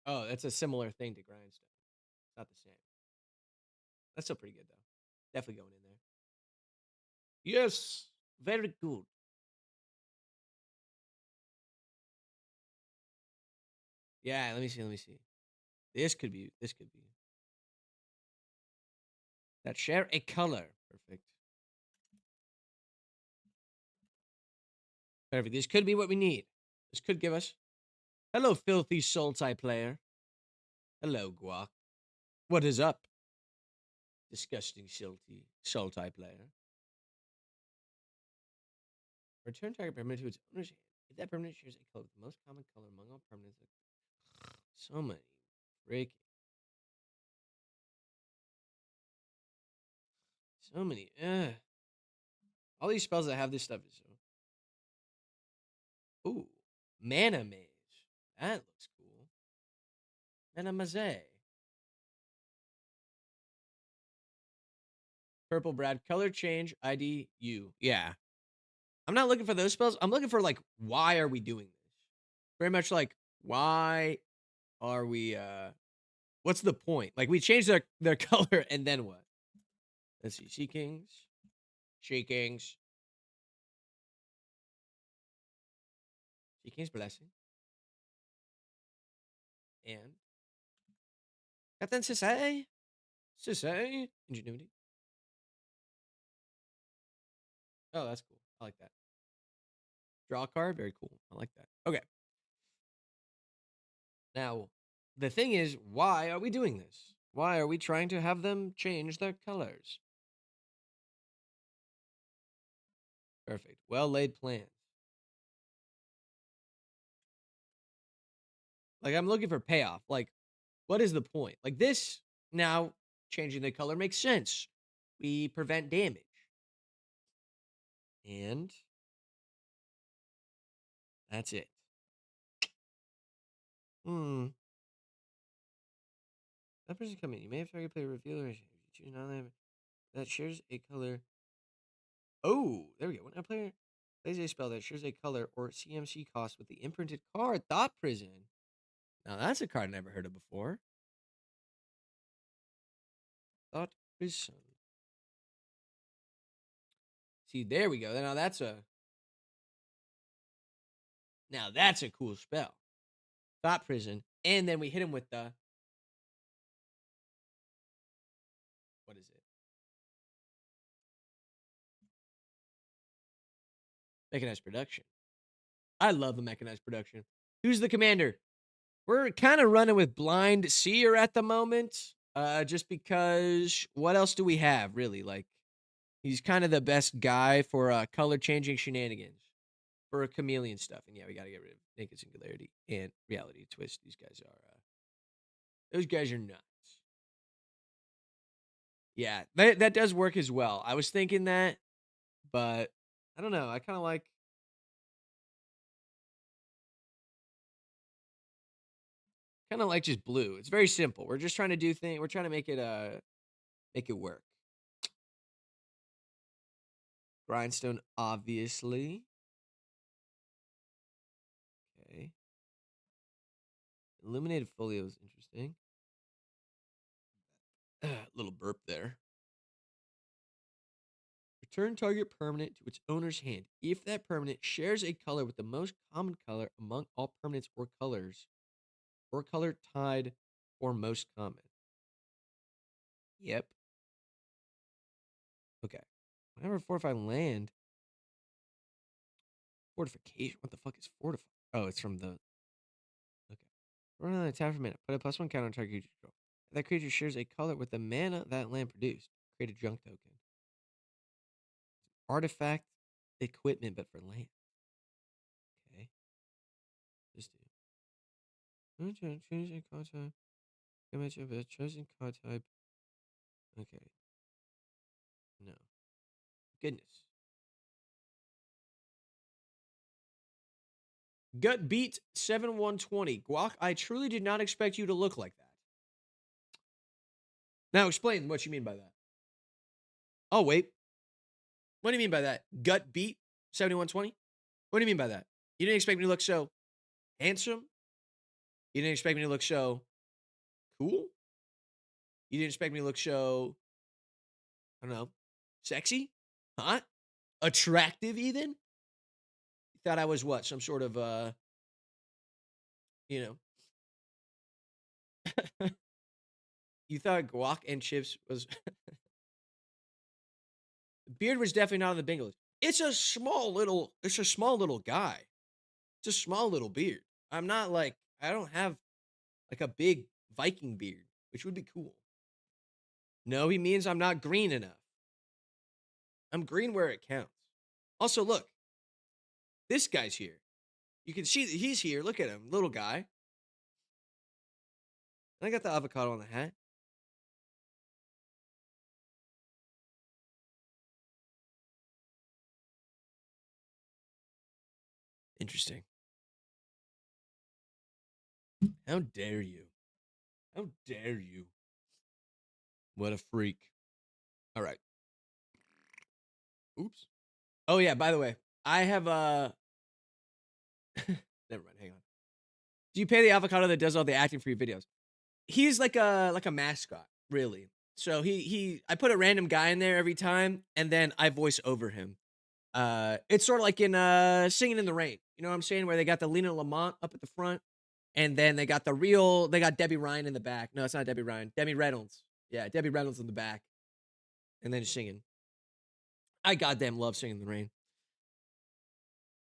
Oh, that's a similar thing to Grindstone. It's not the same. That's still pretty good, though. Definitely going in there. Yes. Very good. Yeah, let me see. Let me see. This could be. This could be. That share a color. Perfect. Perfect. This could be what we need. This could give us. Hello, filthy Sultai player. Hello, Guac. What is up? Disgusting Sultai player. Return target permanent to its owner's hand. If that permanent shares a color with the most common color among all permanents. So many. Freaking. So many. All these spells that have this stuff is so. Ooh. Mana Maze. That looks cool. Mana Maze. Purple Brad. Color change. ID U. Yeah. I'm not looking for those spells. I'm looking for, like, why are we doing this? Very much like, why are we, what's the point? Like, we changed their color, and then what? Let's see. Sea Kings. Sea Kings. Sea King's Blessing. And Captain Sisay. Sisay. Ingenuity. Oh, that's cool. I like that. Draw a card. Very cool. I like that. Okay. Now, the thing is, why are we doing this? Why are we trying to have them change their colors? Perfect. Well-laid plans. Like, I'm looking for payoff. Like, what is the point? Like, this, now, changing the color makes sense. We prevent damage. And that's it. That person coming. You may have target player reveal or choose that shares a color. Oh, there we go. When a player plays a spell that shares a color or CMC cost with the imprinted card, Thought Prison. Now that's a card I never heard of before. Thought Prison. See, there we go. Now that's a cool spell. Thought Prison. And then we hit him with the, what is it? Mechanized production. I love the mechanized production. Who's the commander? We're kind of running with Blind Seer at the moment. Just because what else do we have, really? Like, he's kind of the best guy for color changing shenanigans. For chameleon stuff. And yeah, we gotta get rid of Naked Singularity and Reality Twist. These guys are nuts. Yeah, that does work as well. I was thinking that, but I don't know. I kind of like just blue. It's very simple. We're just trying to do things. We're trying to make it work. Grindstone, obviously. Okay. Illuminated Folio is interesting. Little burp there. Return target permanent to its owner's hand if that permanent shares a color with the most common color among all permanents or colors, or color tied or most common. Yep. Okay. Whenever fortify land. Fortification. What the fuck is fortify? Oh, it's from the. Okay. Run on the tap for a minute. Put a +1 counter on target creature control. If that creature shares a color with the mana that land produced, create a junk token. Artifact equipment, but for land. Okay. Just do. Choose a card type. Image of a chosen card type. Okay. No. Goodness. Gut beat 7120. Guac, I truly did not expect you to look like that. Now explain what you mean by that. Oh, wait. What do you mean by that? Gut beat 7120? What do you mean by that? You didn't expect me to look so handsome? You didn't expect me to look so cool? You didn't expect me to look so, I don't know, sexy? Hot? Attractive, even? You thought I was what? Some sort of, you know. You thought Guac and Chips was. Beard was definitely not on the bingo list. It's a small little guy. It's a small little beard. I'm not like, I don't have like a big Viking beard, which would be cool. No, he means I'm not green enough. I'm green where it counts. Also, look, this guy's here. You can see that he's here. Look at him, little guy. And I got the avocado on the hat. Interesting. How dare you? How dare you? What a freak. All right. Oops. Oh yeah, by the way, I have never mind, hang on. Do you pay the avocado that does all the acting for your videos? He's like a mascot, really. So I put a random guy in there every time, and then I voice over him. It's sort of like in Singing in the Rain. You know what I'm saying? Where they got the Lena Lamont up at the front, and then they got Debbie Ryan in the back. No, it's not Debbie Ryan. Debbie Reynolds. Yeah, Debbie Reynolds in the back, and then singing. I goddamn love Singing in the Rain.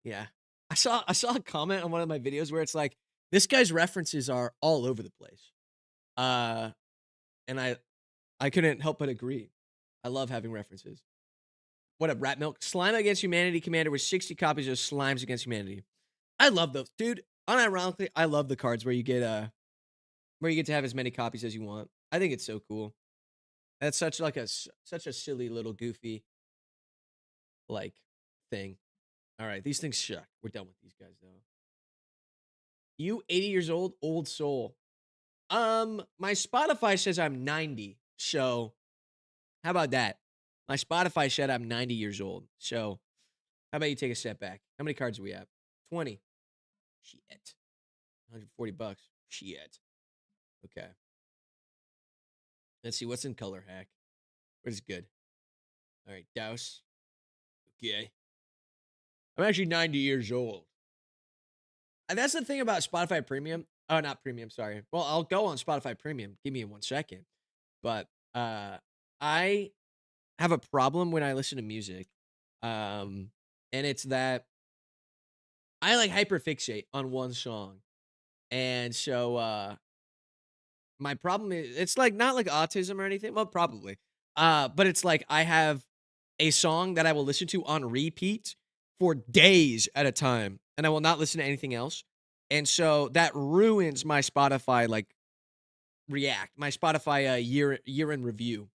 Yeah. I saw a comment on one of my videos where it's like, this guy's references are all over the place. and I couldn't help but agree. I love having references. What up, Rat Milk? Slime Against Humanity Commander with 60 copies of Slimes Against Humanity. I love those, dude. Unironically, I love the cards where you get to have as many copies as you want. I think it's so cool. That's such a silly little goofy like thing. All right, these things suck. We're done with these guys though. You 80 years old, old soul. My Spotify says I'm 90. So, how about that? My Spotify said I'm 90 years old. So, how about you take a step back? How many cards do we have? 20. Shit. $140. Shit. Okay. Let's see what's in color hack. What is good? All right, douse. Okay. I'm actually 90 years old. And that's the thing about Spotify Premium. Oh, not Premium, sorry. Well, I'll go on Spotify Premium. Give me 1 second. But I have a problem when I listen to music. And it's that I like hyperfixate on one song. And so my problem is it's like not like autism or anything. Well, probably. But it's like I have a song that I will listen to on repeat for days at a time, and I will not listen to anything else. And so that ruins my Spotify my Spotify year in review,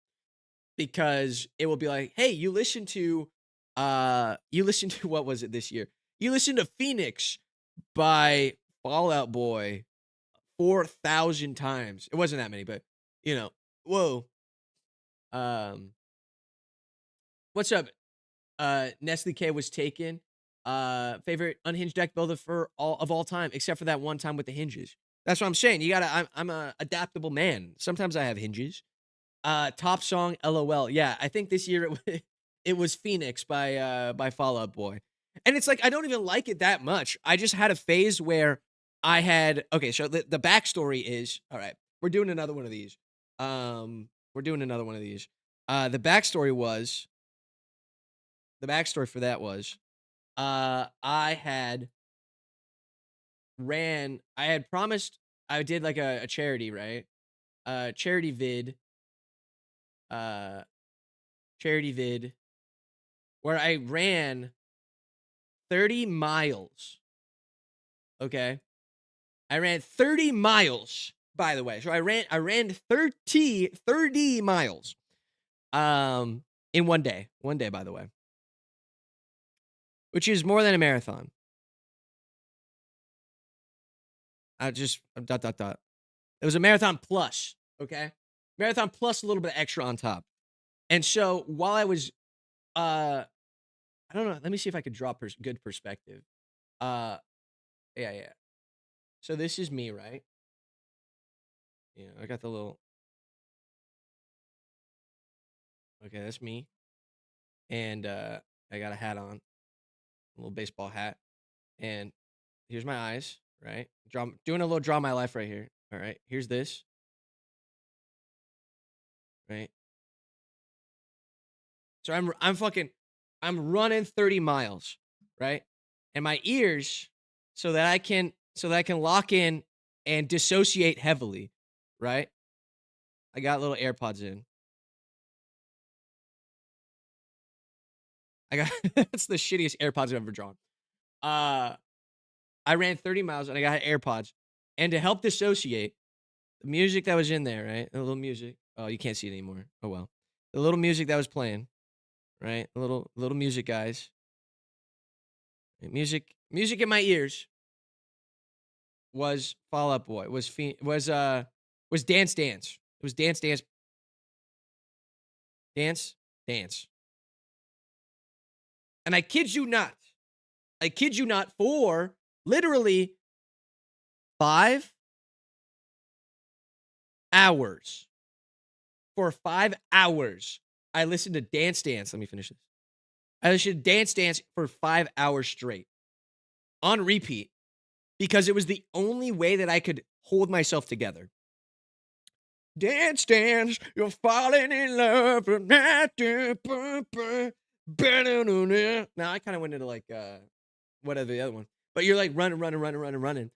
because it will be like, hey, you listened to what was it this year? You listened to Phoenix by Fall Out Boy 4,000 times. It wasn't that many, but whoa. What's up? Nestle K was taken. Favorite unhinged deck builder for all time, except for that one time with the hinges. That's what I'm saying. I'm a adaptable man. Sometimes I have hinges. Top song, LOL. Yeah, I think this year it was Phoenix by Fall Out Boy. And it's like I don't even like it that much. I just had a phase where I had so the backstory is, all right, we're doing another one of these. We're doing another one of these. The backstory for that was I had promised I did like a charity, right? Charity vid where I ran 30 miles. Okay. I ran 30 miles, by the way. So I ran 30 miles in one day. One day, by the way. Which is more than a marathon. Dot. It was a marathon plus, okay? Marathon plus a little bit extra on top. And so while I was, I don't know. Let me see if I could draw good perspective. Yeah. So this is me, right? Yeah, I got the little. Okay, that's me. And I got a hat on, a little baseball hat. And here's my eyes, right? Doing a little draw my life right here. All right, here's this. Right. So I'm running 30 miles, right? And my ears so that I can lock in and dissociate heavily, right? I got little AirPods in. That's the shittiest AirPods I've ever drawn. I ran 30 miles and I got AirPods. And to help dissociate, the music that was in there, right? The little music. Oh, you can't see it anymore. Oh well. The little music that was playing, right? The little music, guys. Music in my ears was Fall Out Boy. Was Dance Dance. It was Dance Dance. Dance Dance. And I kid you not, for literally 5 hours. For 5 hours, I listened to Dance Dance. Let me finish this. I listened to Dance Dance for 5 hours straight on repeat because it was the only way that I could hold myself together. Dance, dance, you're falling in love. Now I kind of went into like whatever the other one, but you're like running,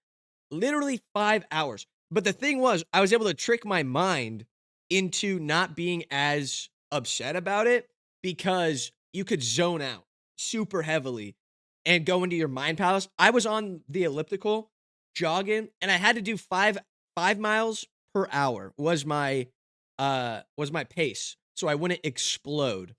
literally 5 hours. But the thing was, I was able to trick my mind into not being as upset about it because you could zone out super heavily and go into your mind palace. I was on the elliptical jogging and I had to do 5 miles per hour was my pace so I wouldn't explode.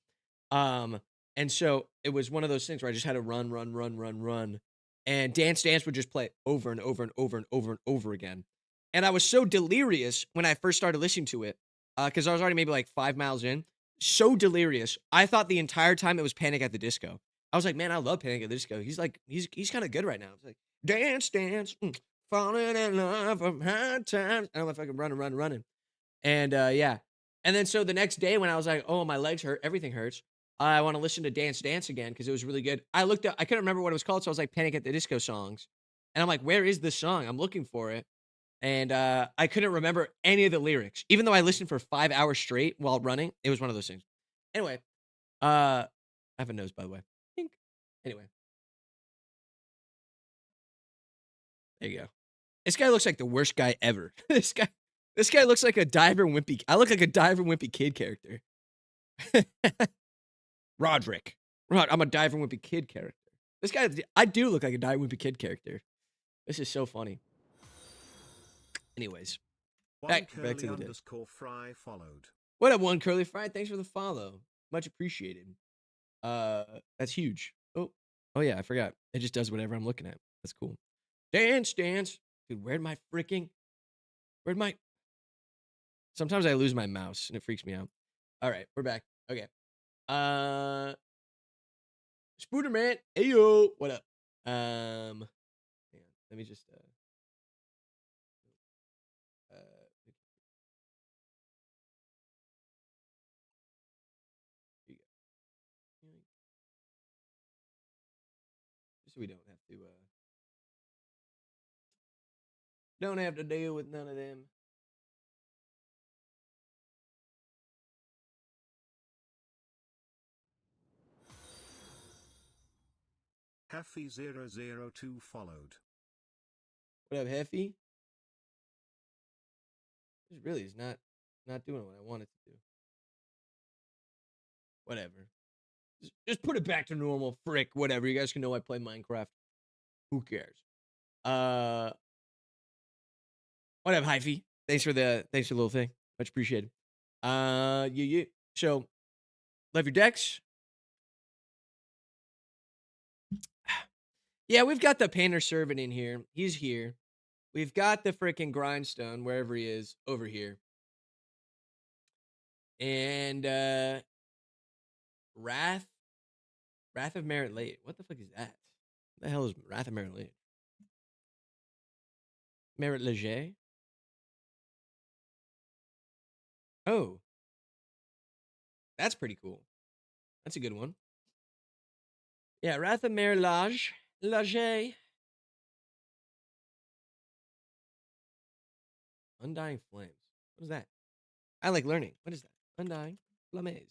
Um and so it was one of those things where I just had to run, run, run, run, run. And Dance Dance would just play over and over and over and over and over again. And I was so delirious when I first started listening to it, because I was already maybe like 5 miles in. So delirious. I thought the entire time it was Panic at the Disco. I was like, man, I love Panic at the Disco. He's like, he's kind of good right now. It's like, dance, dance, falling in love from hard times. And I'm like fucking running, running, running. And yeah. And then so the next day when I was like, oh, my legs hurt, everything hurts. I want to listen to Dance Dance again because it was really good. I looked up, I couldn't remember what it was called, so I was like Panic at the Disco songs. And I'm like, where is this song? I'm looking for it. And I couldn't remember any of the lyrics. Even though I listened for 5 hours straight while running, it was one of those things. Anyway, I have a nose, by the way. Pink. Anyway. There you go. This guy looks like the worst guy ever. This guy looks like a Diver Wimpy. I look like a Diver Wimpy Kid character. Roderick. I'm a Diver Wimpy Kid character. This guy, I do look like a Diver Wimpy Kid character. This is so funny. Anyways, back to the day. _fry followed. What up, One Curly Fry? Thanks for the follow. Much appreciated. That's huge. Oh yeah, I forgot. It just does whatever I'm looking at. That's cool. Dance, dance. Dude, where'd my... Sometimes I lose my mouse and it freaks me out. All right, we're back. Okay. Spooderman. Ayo. What up? Hang on. Let me just here you go. Just so we don't have to deal with none of them. Heffy002 followed. What up, Heffy? This really is not doing what I want it to do. Whatever. Just put it back to normal. Frick, whatever. You guys can know I play Minecraft. Who cares? What up, Hyphy? Thanks for the little thing. Much appreciated. Yeah. So, love your decks. Yeah, we've got the Painter Servant in here. He's here. We've got the freaking Grindstone, wherever he is, over here. And Wrath of Merit Late. What the fuck is that? What the hell is Wrath of Merit Late? Merit Leger? Oh. That's pretty cool. That's a good one. Yeah, Wrath of Merit Leger. Undying Flames. What is that? I like learning. What is that? Undying Flames.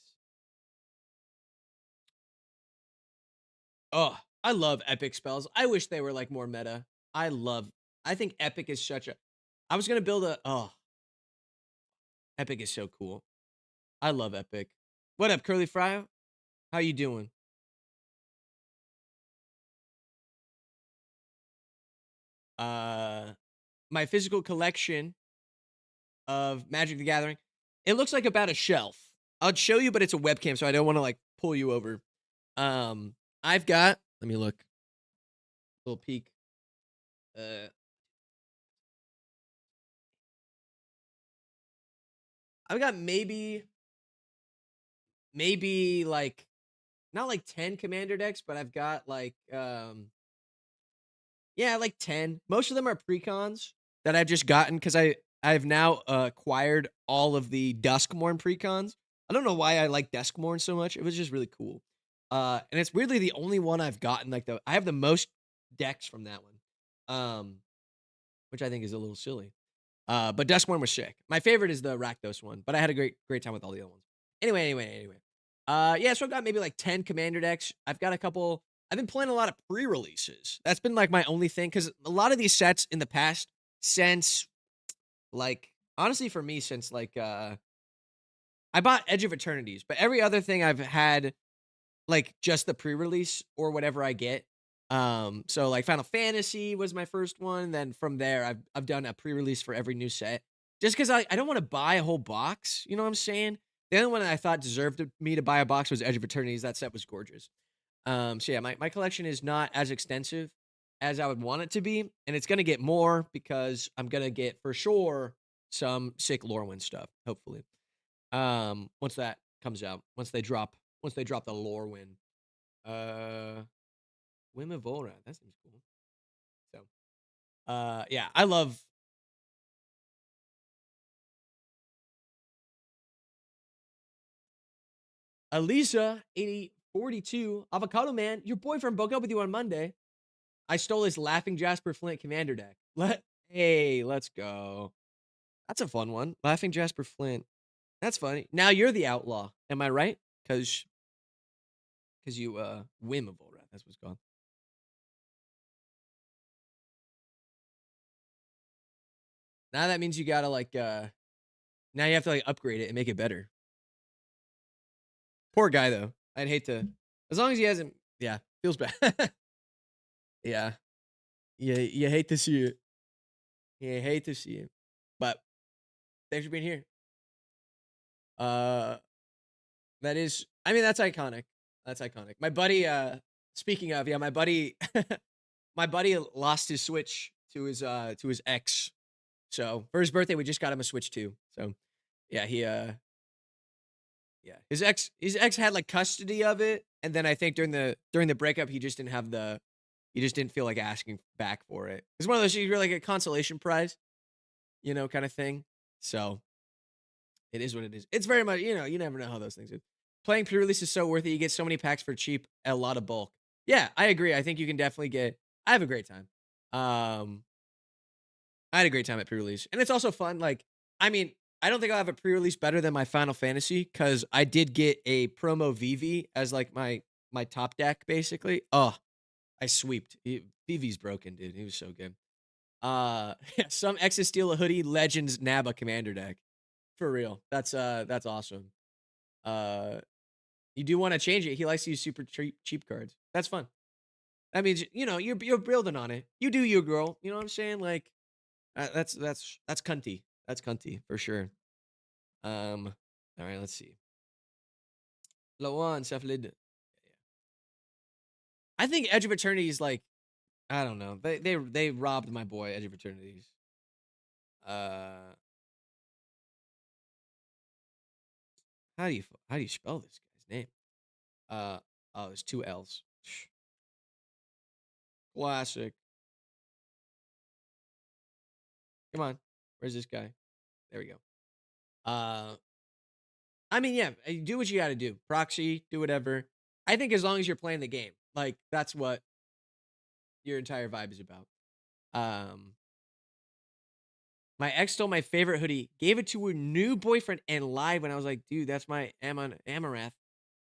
Oh, I love epic spells. I wish they were like more meta. I think epic is such a... I was going to build a... Oh. Epic is so cool. I love epic. What up, Curly Fry? How you doing? My physical collection of Magic the Gathering. It looks like about a shelf. I'll show you, but it's a webcam, so I don't want to like pull you over. I've got... Let me look. Little peek. I've got maybe like not like 10 commander decks, but I've got like yeah, like 10. Most of them are precons that I've just gotten because I've now acquired all of the Duskmourn precons. I don't know why I like Duskmourn so much. It was just really cool. And it's weirdly the only one I've gotten. Like I have the most decks from that one, which I think is a little silly. But Duskmourn was sick. My favorite is the Rakdos one, but I had a great time with all the other ones. Anyway. Yeah, so I've got maybe like 10 commander decks. I've got a couple. I've been playing a lot of pre-releases. That's been like my only thing because a lot of these sets in the past, since like honestly for me, since like I bought Edge of Eternities, but every other thing I've had like just the pre-release or whatever I get. So like Final Fantasy was my first one. Then from there, I've done a pre-release for every new set. Just because I don't want to buy a whole box. You know what I'm saying? The only one I thought deserved me to buy a box was Edge of Eternities. That set was gorgeous. So yeah, my collection is not as extensive as I would want it to be, and it's gonna get more because I'm gonna get for sure some sick Lorwyn stuff. Hopefully, once that comes out, once they drop the Lorwyn. Uh, Wimavora. That seems cool. So, yeah, I love. Elisa 8042 Avocado Man. Your boyfriend broke up with you on Monday. I stole his Laughing Jasper Flint Commander deck. Let's go. That's a fun one. Laughing Jasper Flint. That's funny. Now you're the outlaw. Am I right? Because you Wimavora. That's what's called. Now that means you gotta like now you have to like upgrade it and make it better. Poor guy though. I'd hate to as long as he hasn't yeah, feels bad. Yeah. You hate to see it. You hate to see it. But thanks for being here. Uh that is I mean that's iconic. That's iconic. My buddy speaking of, yeah, my buddy my buddy lost his Switch to his ex. So for his birthday we just got him a Switch too. So yeah, he yeah. His ex had like custody of it and then I think during the breakup he just didn't feel like asking back for it. It's one of those you're like a consolation prize, you know, kind of thing. So it is what it is. It's very much, you know, you never know how those things are. Playing pre-release is so worth it. You get so many packs for cheap, a lot of bulk. Yeah, I agree. I think you can definitely get. I have a great time. I had a great time at pre-release, and it's also fun. Like, I mean, I don't think I'll have a pre-release better than my Final Fantasy because I did get a promo Vivi as like my top deck basically. Oh, I sweeped. Vivi's broken, dude. He was so good. Yeah, some X's steal a hoodie. Legends nab a commander deck. For real. That's awesome. Uh, you do want to change it. He likes to use super cheap cards. That's fun. That means you know you're building on it. You do you, girl. You know what I'm saying? Like that's cunty. That's cunty for sure. All right. Let's see. Lawan Cephalid. I think Edge of Eternity is like I don't know. They robbed my boy Edge of Eternities. Uh, how do you spell this guy's name? Oh, it's two L's. Classic. Come on. Where's this guy? There we go. I mean, yeah, do what you got to do. Proxy, do whatever. I think as long as you're playing the game, like that's what your entire vibe is about. Um, my ex stole my favorite hoodie, gave it to her new boyfriend, and lied when I was like, dude, that's my Amarath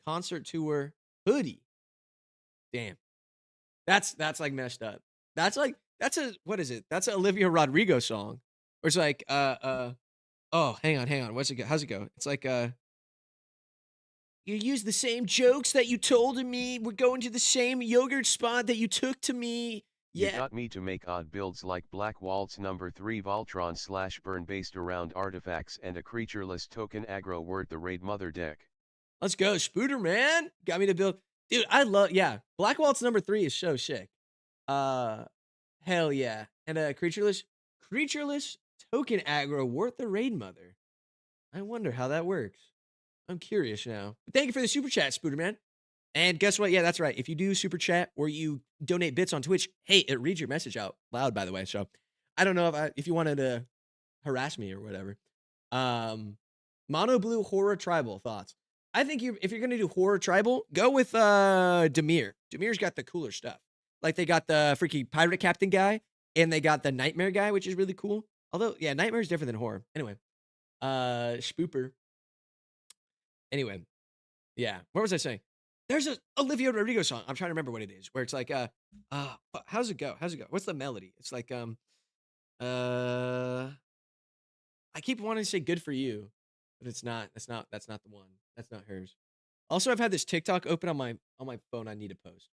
concert tour hoodie. Damn. That's like messed up. That's a what is it? That's an Olivia Rodrigo song. Or it's like oh, hang on. What's it go? How's it go? It's like you use the same jokes that you told to me. We're going to the same yogurt spot that you took to me. You Yeah. got me to make odd builds like Black Waltz number 3 Voltron / burn based around artifacts and a creatureless token aggro word the raid mother deck. Let's go, Spooter, man. Got me to build. Dude, I love yeah. Black Waltz number 3 is so sick. Uh hell yeah. And a creatureless token aggro worth the raid mother. I wonder how that works. I'm curious now. But thank you for the super chat, Spooter Man. And guess what? Yeah, that's right. If you do super chat or you donate bits on Twitch, hey, it reads your message out loud, by the way. So I don't know if you wanted to harass me or whatever. Mono Blue Horror Tribal thoughts. I think if you're gonna do Horror Tribal, go with Demir. Demir's got the cooler stuff. Like they got the freaky pirate captain guy, and they got the nightmare guy, which is really cool. Although, yeah, nightmare is different than horror. Anyway, Spooper. Anyway, yeah. What was I saying? There's a Olivia Rodrigo song. I'm trying to remember what it is. Where it's like, how's it go? How's it go? What's the melody? It's like, I keep wanting to say "Good for You." but it's not. That's not the one. That's not hers. Also, I've had this TikTok open on my phone. I need to post.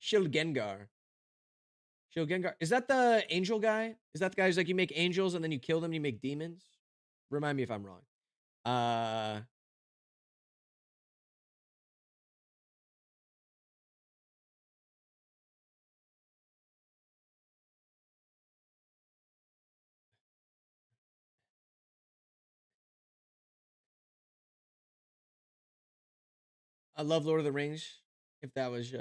Shilgengar. Shilgengar. Is that the angel guy? Is that the guy who's like you make angels and then you kill them and you make demons? Remind me if I'm wrong. I love Lord of the Rings. If that was,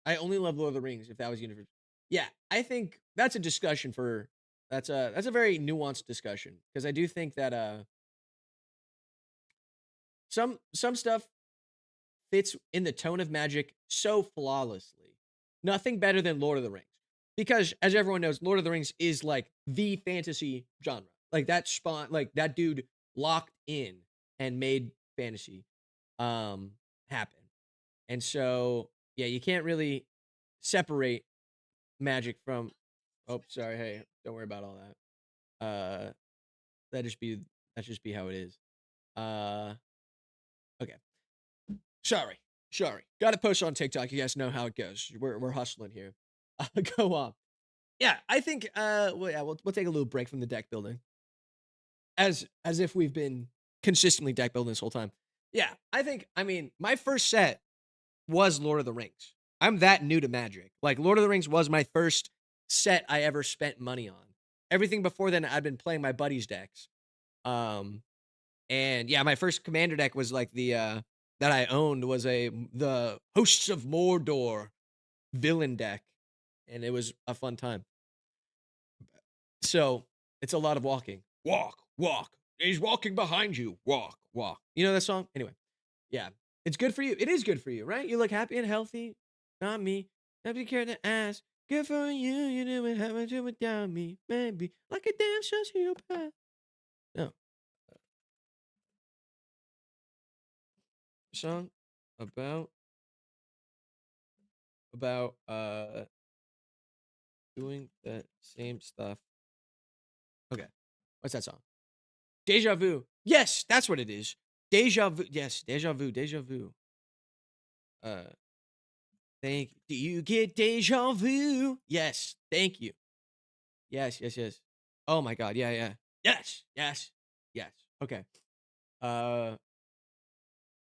I only love Lord of the Rings if that was universe. Yeah, I think that's a discussion for that's a very nuanced discussion because I do think that some stuff fits in the tone of magic so flawlessly. Nothing better than Lord of the Rings. Because as everyone knows, Lord of the Rings is like the fantasy genre. Like that dude locked in and made fantasy happen. And so, yeah, you can't really separate magic from oh, sorry, hey, don't worry about all that. That just be how it is. Okay. Sorry. Got to post on TikTok. You guys know how it goes. We're hustling here. Go on. Yeah, I think we'll take a little break from the deck building. As if we've been consistently deck building this whole time. Yeah, I mean, my first set was Lord of the Rings. I'm that new to Magic. Like Lord of the Rings was my first set I ever spent money on. Everything before then I'd been playing my buddies' decks. And yeah, my first commander deck was like the that I owned was the Hosts of Mordor villain deck, and it was a fun time. So it's a lot of walking. Walk. He's walking behind you. Walk. You know that song? Anyway, yeah, it's good for you. It is good for you, right? You look happy and healthy. Not me. Have you care to ask? Good for you. You do it. How much without me? Maybe like a damn sociopath. No. Song about doing that same stuff. Okay. What's that song? Deja Vu. Yes, that's what it is. Deja Vu. Yes, Deja Vu. Thank you. Do you get deja vu? Yes, thank you. Yes. Oh my god, yeah. Yes. Okay.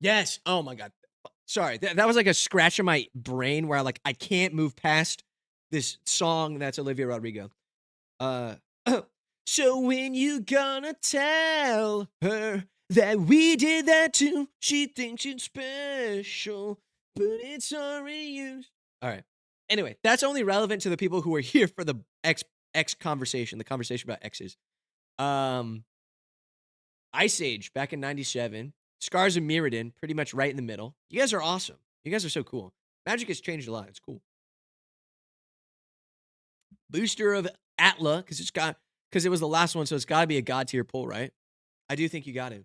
Yes. Oh my god. Sorry, that was like a scratch in my brain where I can't move past this song that's Olivia Rodrigo. So when you gonna tell her that we did that too? She thinks it's special, but it's already used. All right. Anyway, that's only relevant to the people who are here for the X conversation, the conversation about X's. Ice Age back in 97. Scars of Mirrodin, pretty much right in the middle. You guys are awesome. You guys are so cool. Magic has changed a lot. It's cool. Booster of Atla, because it was the last one, so it's got to be a god tier pull, right? I do think you got to.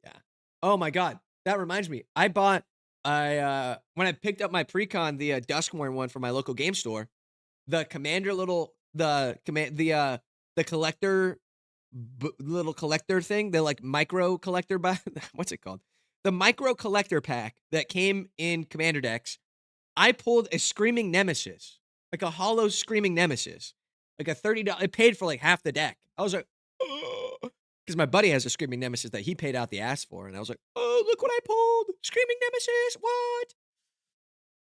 Yeah. Oh my god, that reminds me. When I picked up my precon, the Duskmorn one from my local game store, the commander the collector little collector thing, the like micro collector what's it called? The micro collector pack that came in commander decks. I pulled a Screaming Nemesis, like a hollow Screaming Nemesis, like a $30. It paid for like half the deck. I was like, because my buddy has a Screaming Nemesis that he paid out the ass for, and I was like, oh, look what I pulled, Screaming Nemesis, what?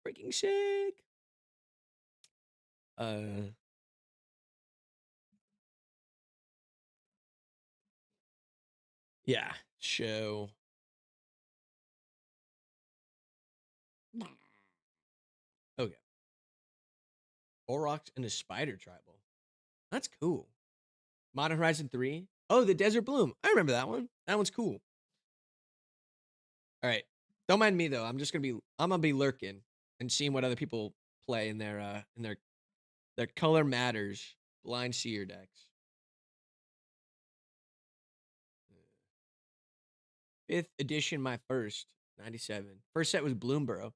Freaking sick. Yeah, show. Okay. Aurochs and a Spider Tribal. That's cool. Modern Horizon 3. Oh, the Desert Bloom. I remember that one. That one's cool. All right. Don't mind me though. I'm gonna be lurking and seeing what other people play in their Color Matters Blind Seer decks. 5th edition, my first. 97. First set was Bloomborough.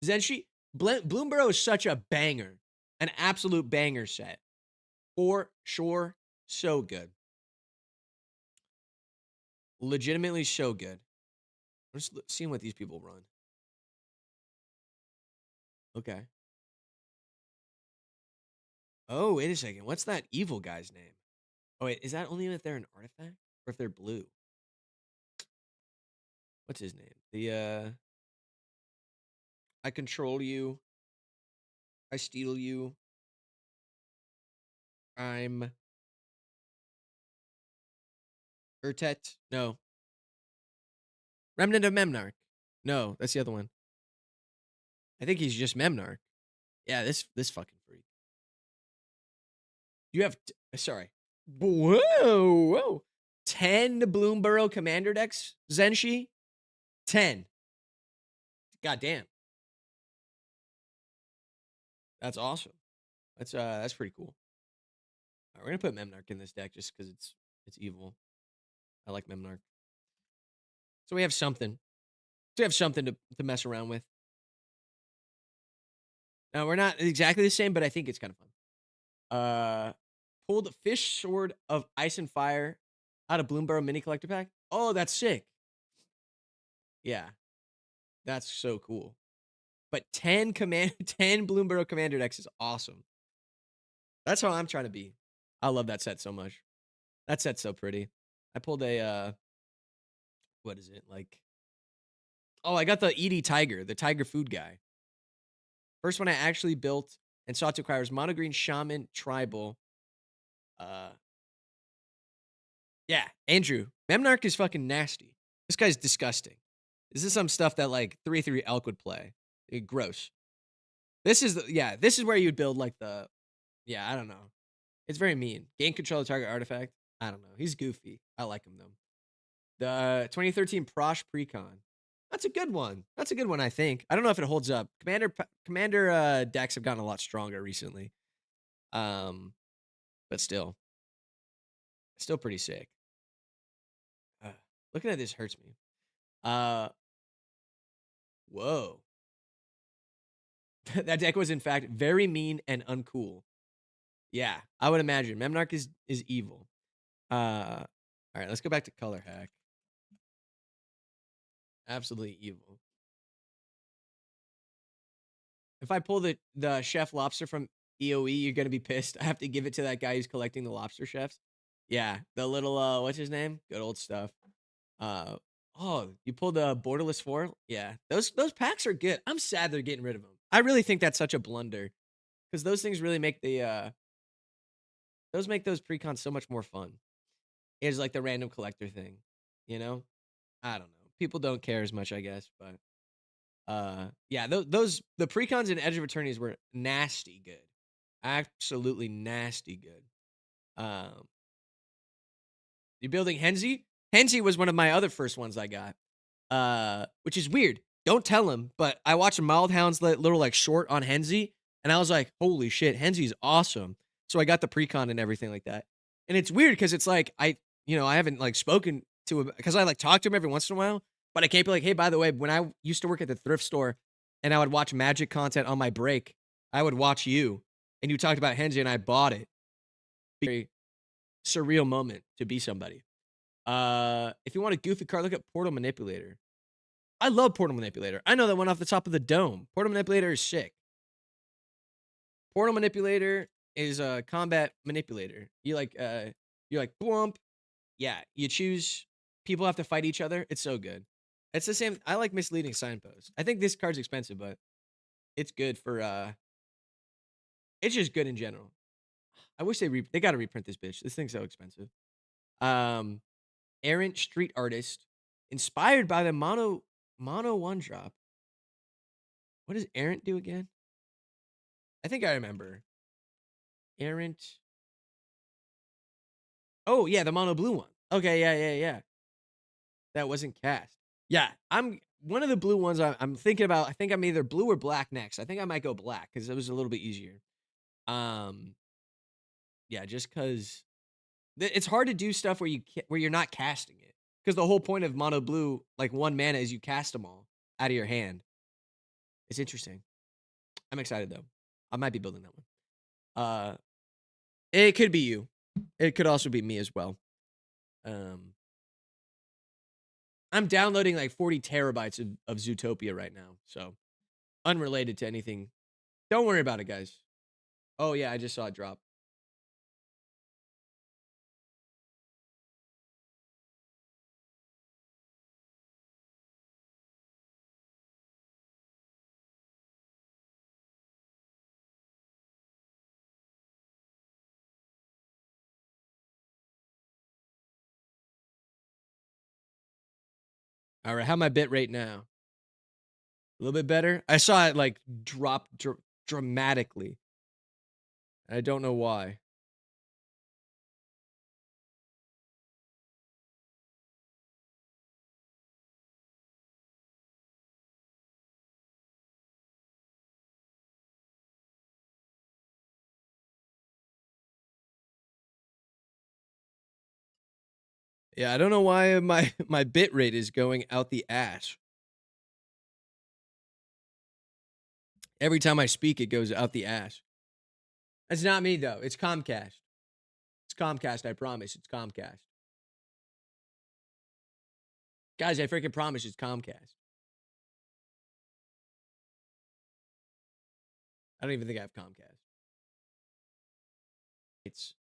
Bloomborough is such a banger. An absolute banger set. For sure. So good. Legitimately so good. I'm just seeing what these people run. Okay. Oh, wait a second. What's that evil guy's name? Oh, wait. Is that only if they're an artifact? Or if they're blue? What's his name? I control you. I steal you. I'm Urtet. No. Remnant of Memnarch. No, that's the other one. I think he's just Memnarch. Yeah, this fucking freak. You have sorry. Whoa. 10 Bloomburrow Commander decks, Zenshi? 10. God damn. That's awesome. That's pretty cool. All right, we're gonna put Memnarch in this deck just because it's evil. I like Memnarch. So we have something. So we have something to mess around with. Now we're not exactly the same, but I think it's kind of fun. Pulled Fish Sword of Ice and Fire out of Bloomburrow mini collector pack. Oh, that's sick. Yeah. That's so cool. But 10 Bloomburrow Commander decks is awesome. That's how I'm trying to be. I love that set so much. That set's so pretty. I pulled a what is it? Like oh, I got the ED Tiger, the Tiger food guy. First one I actually built and sought to acquire was Mono Green Shaman Tribal. Yeah, Andrew. Memnarch is fucking nasty. This guy's disgusting. This is some stuff that like 3/3 Elk would play. Gross. This is this is where you'd build like the I don't know. It's very mean. Gain control of target artifact. I don't know. He's goofy. I like him though. The 2013 Prosh Precon. That's a good one. That's a good one, I think. I don't know if it holds up. Commander decks have gotten a lot stronger recently. But still pretty sick. Looking at this hurts me. Whoa. That deck was in fact very mean and uncool. Yeah, I would imagine. Memnarch is evil. All right, let's go back to color hack. Absolutely evil. If I pull the chef lobster from EOE, you're gonna be pissed. I have to give it to that guy who's collecting the lobster chefs. Yeah, the little what's his name? Good old stuff. Oh, you pulled the borderless foil? Yeah, those packs are good. I'm sad they're getting rid of them. I really think that's such a blunder because those things really make those make those precons so much more fun. It's like the random collector thing, you know? I don't know. People don't care as much, I guess, but yeah, those the precons and Edge of Eternities were nasty good. Absolutely nasty good. You building Henzi? Henzi was one of my other first ones I got. Which is weird. Don't tell him, but I watched Mild Hound's little like short on Henzi, and I was like, holy shit, Henzi's awesome. So I got the precon and everything like that. And it's weird because it's like I haven't like spoken to him because I like talk to him every once in a while, but I can't be like, hey, by the way, when I used to work at the thrift store and I would watch Magic content on my break, I would watch you and you talked about Henzi and I bought it. Very surreal moment to be somebody. If you want a goofy card, look at Portal Manipulator. I love Portal Manipulator. I know that one off the top of the dome. Portal Manipulator is sick. Portal Manipulator is a combat manipulator. You're like blump. Yeah, you choose. People have to fight each other. It's so good. It's the same. I like Misleading Signpost. I think this card's expensive, but it's good for. It's just good in general. I wish they got to reprint this bitch. This thing's so expensive. Errant Street Artist, inspired by the mono one drop. What does Errant do again? I think I remember. Errant. Oh yeah, the mono blue one. Okay, yeah. That wasn't cast. Yeah, I'm one of the blue ones I'm thinking about. I think I'm either blue or black next. I think I might go black because it was a little bit easier. Yeah, just because it's hard to do stuff where you're not casting it because the whole point of mono blue, like one mana, is you cast them all out of your hand. It's interesting. I'm excited though. I might be building that one. It could be you. It could also be me as well. I'm downloading like 40 terabytes of Zootopia right now. So unrelated to anything. Don't worry about it, guys. Oh, yeah, I just saw it drop. All right, how my bit rate now? A little bit better? I saw it like drop dramatically. I don't know why. Yeah, I don't know why my bit rate is going out the ass. Every time I speak, it goes out the ass. That's not me though. It's Comcast. It's Comcast. I promise. It's Comcast. Guys, I freaking promise it's Comcast. I don't even think I have Comcast. It's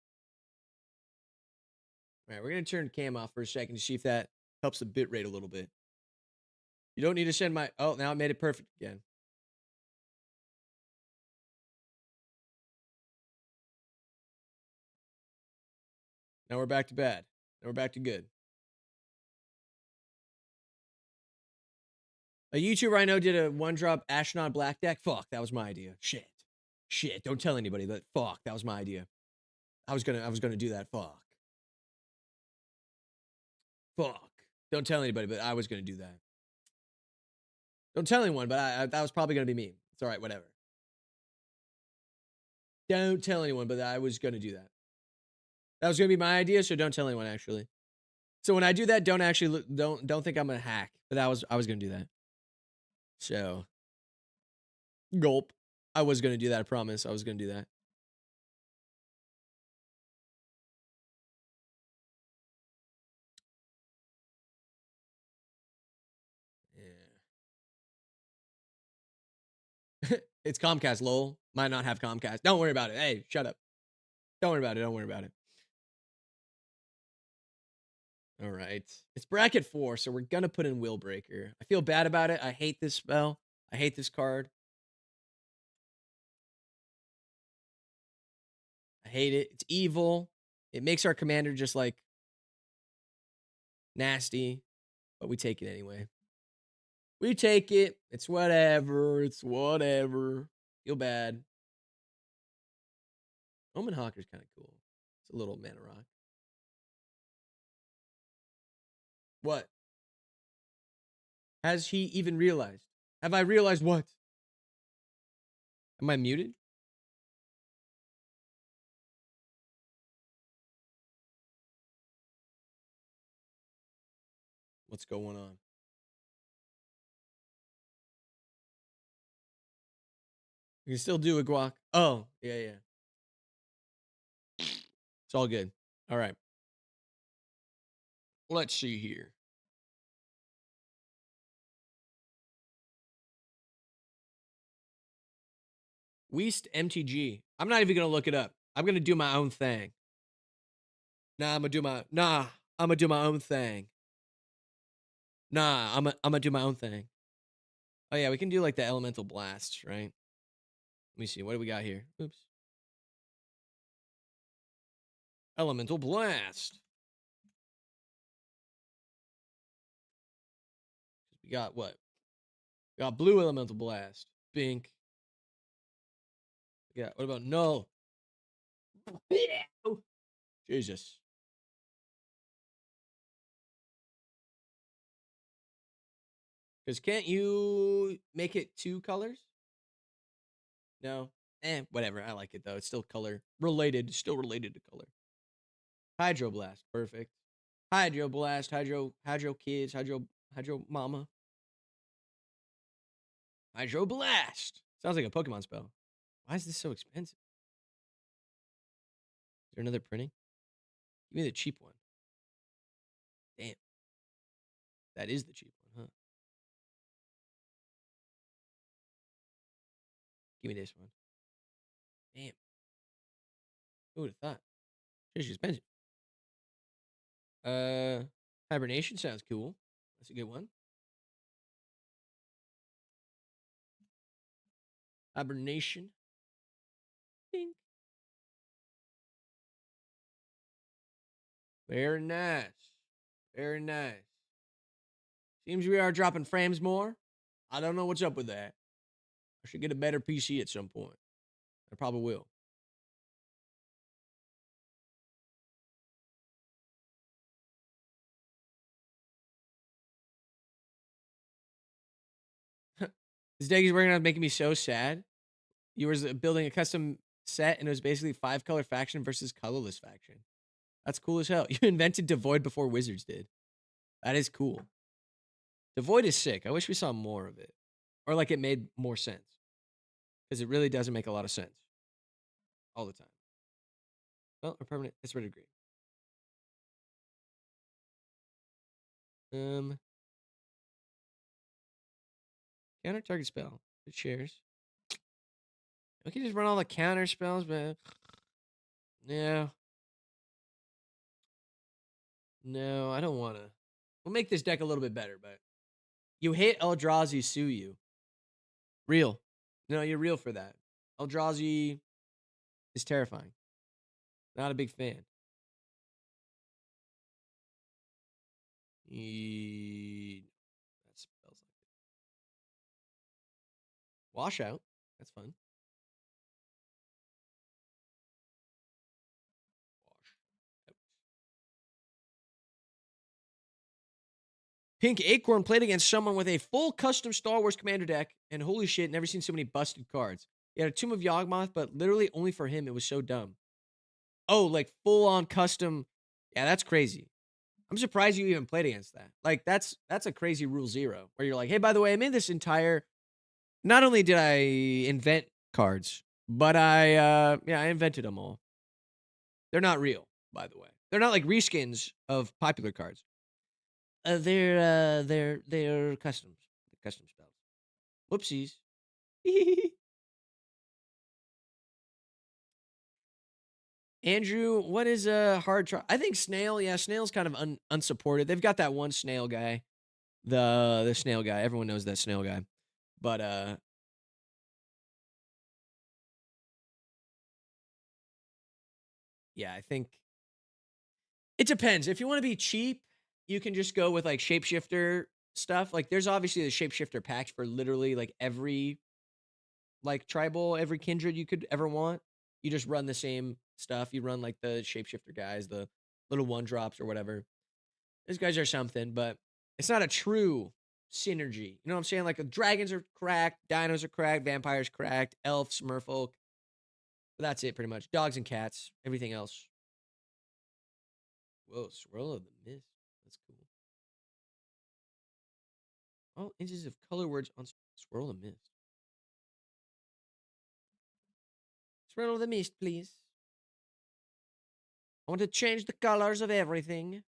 all right. We're gonna turn cam off for a second to see if that helps the bit rate a little bit. You don't need to send my. Oh, now it made it perfect again. Now we're back to bad. Now we're back to good. A YouTuber I know did a one-drop astronaut black deck. Fuck, that was my idea. Shit. Don't tell anybody. But fuck, that was my idea. I was gonna do that. Fuck. Don't tell anybody, but I was gonna do that. Don't tell anyone, but that was probably gonna be me. It's all right, whatever. Don't tell anyone, but I was gonna do that. That was gonna be my idea, so don't tell anyone. Actually, so when I do that, don't think I'm a hack. But I was gonna do that. So, gulp. I was gonna do that. I promise. I was gonna do that. Yeah. It's Comcast. Lol. Might not have Comcast. Don't worry about it. Hey, shut up. Don't worry about it. Don't worry about it. All right. It's bracket 4, so we're gonna put in Will Breaker. I feel bad about it. I hate this spell. I hate this card. I hate it. It's evil. It makes our commander just like nasty, but we take it anyway. We take it. It's whatever. It's whatever. Feel bad. Omen Hawker's kind of cool. It's a little mana rock. What? Has he even realized? Have I realized what? Am I muted? What's going on? You can still do it, Guac. Oh, yeah. It's all good. All right. Let's see here. Weast MTG. I'm not even gonna look it up. I'm gonna do my own thing. I'm gonna do my own thing. I'm gonna do my own thing. Oh yeah, we can do like the elemental blast, right? Let me see. What do we got here? Oops. Elemental blast. We got what? We got blue elemental blast. Bink. Yeah. What about null? Jesus. Because can't you make it 2 colors? No. Whatever. I like it though. It's still color related. Still related to color. Hydroblast. Perfect. Hydroblast. Hydro kids. Hydro mama. Hydroblast. Sounds like a Pokemon spell. Why is this so expensive? Is there another printing? Give me the cheap one. Damn. That is the cheap one, huh? Give me this one. Damn. Who would have thought? She's expensive. Hibernation sounds cool. That's a good one. Hibernation. Ding. Very nice. Very nice. Seems we are dropping frames more. I don't know what's up with that. I should get a better PC at some point. I probably will. This deck he's working on is making me so sad. You were building a custom set, and it was basically 5-color faction versus colorless faction. That's cool as hell. You invented Devoid before Wizards did. That is cool. Devoid is sick. I wish we saw more of it. Or like it made more sense. Because it really doesn't make a lot of sense. All the time. Well, a permanent. It's ready to green. Counter target spell. Good shares. We can just run all the counter spells, man. Yeah. No, I don't want to. We'll make this deck a little bit better, but you hit Eldrazi sue you. Real. No, you're real for that. Eldrazi is terrifying. Not a big fan. That spells like it. Washout. That's fun. Pink Acorn played against someone with a full custom Star Wars Commander deck, and holy shit, never seen so many busted cards. He had a Tomb of Yawgmoth, but literally only for him. It was so dumb. Oh, like full-on custom. Yeah, that's crazy. I'm surprised you even played against that. Like, that's a crazy rule 0, where you're like, hey, by the way, I made this entire... Not only did I invent cards, but I invented them all. They're not real, by the way. They're not like reskins of popular cards. They're customs. Custom spells. Whoopsies. Andrew, what is a hard try? I think Snail. Yeah, Snail's kind of unsupported. They've got that one Snail guy. The Snail guy. Everyone knows that Snail guy. But yeah, I think it depends. If you want to be cheap, you can just go with like shapeshifter stuff. Like there's obviously the shapeshifter packs for literally like every like tribal, every kindred you could ever want. You just run the same stuff. You run like the shapeshifter guys, the little 1-drops or whatever. These guys are something, but it's not a true synergy. You know what I'm saying? Like dragons are cracked, dinos are cracked, vampires cracked, elves, merfolk. But that's it pretty much. Dogs and cats, everything else. Whoa, Swirl of the Mist. That's cool. All instances of color words on Swirl of the Mist. Swirl of the Mist, please. I want to change the colors of everything.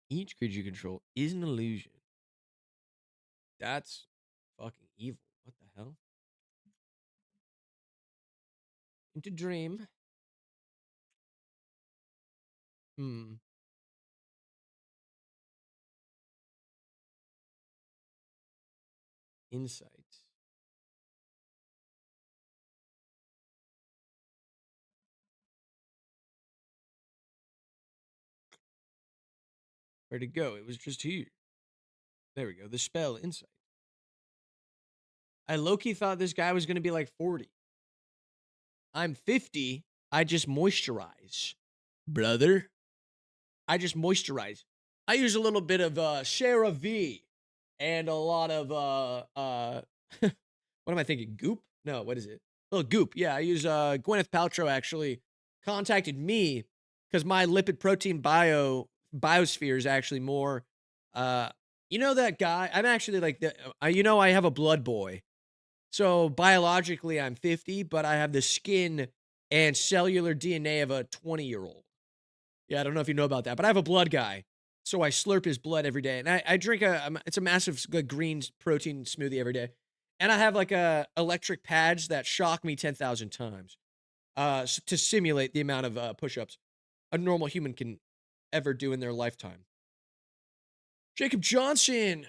Each creature you control is an illusion. That's fucking evil. What the hell? Into dream. Insight. Where'd it go? It was just here. There we go. The spell, Insight. I low-key thought this guy was going to be like 40. I'm 50. I just moisturize. Brother. I just moisturize. I use a little bit of CeraVe and a lot of what am I thinking? Goop? No, what is it? Oh, Goop. Yeah, I use Gwyneth Paltrow actually contacted me because my lipid protein biosphere is actually more you know that guy? I'm actually like I have a blood boy. So biologically I'm 50, but I have the skin and cellular DNA of a 20-year-old. Yeah, I don't know if you know about that, but I have a blood guy. So I slurp his blood every day, and I drink it's a massive green protein smoothie every day, and I have like a electric pads that shock me 10,000 times, to simulate the amount of push-ups a normal human can ever do in their lifetime. Jacob Johnson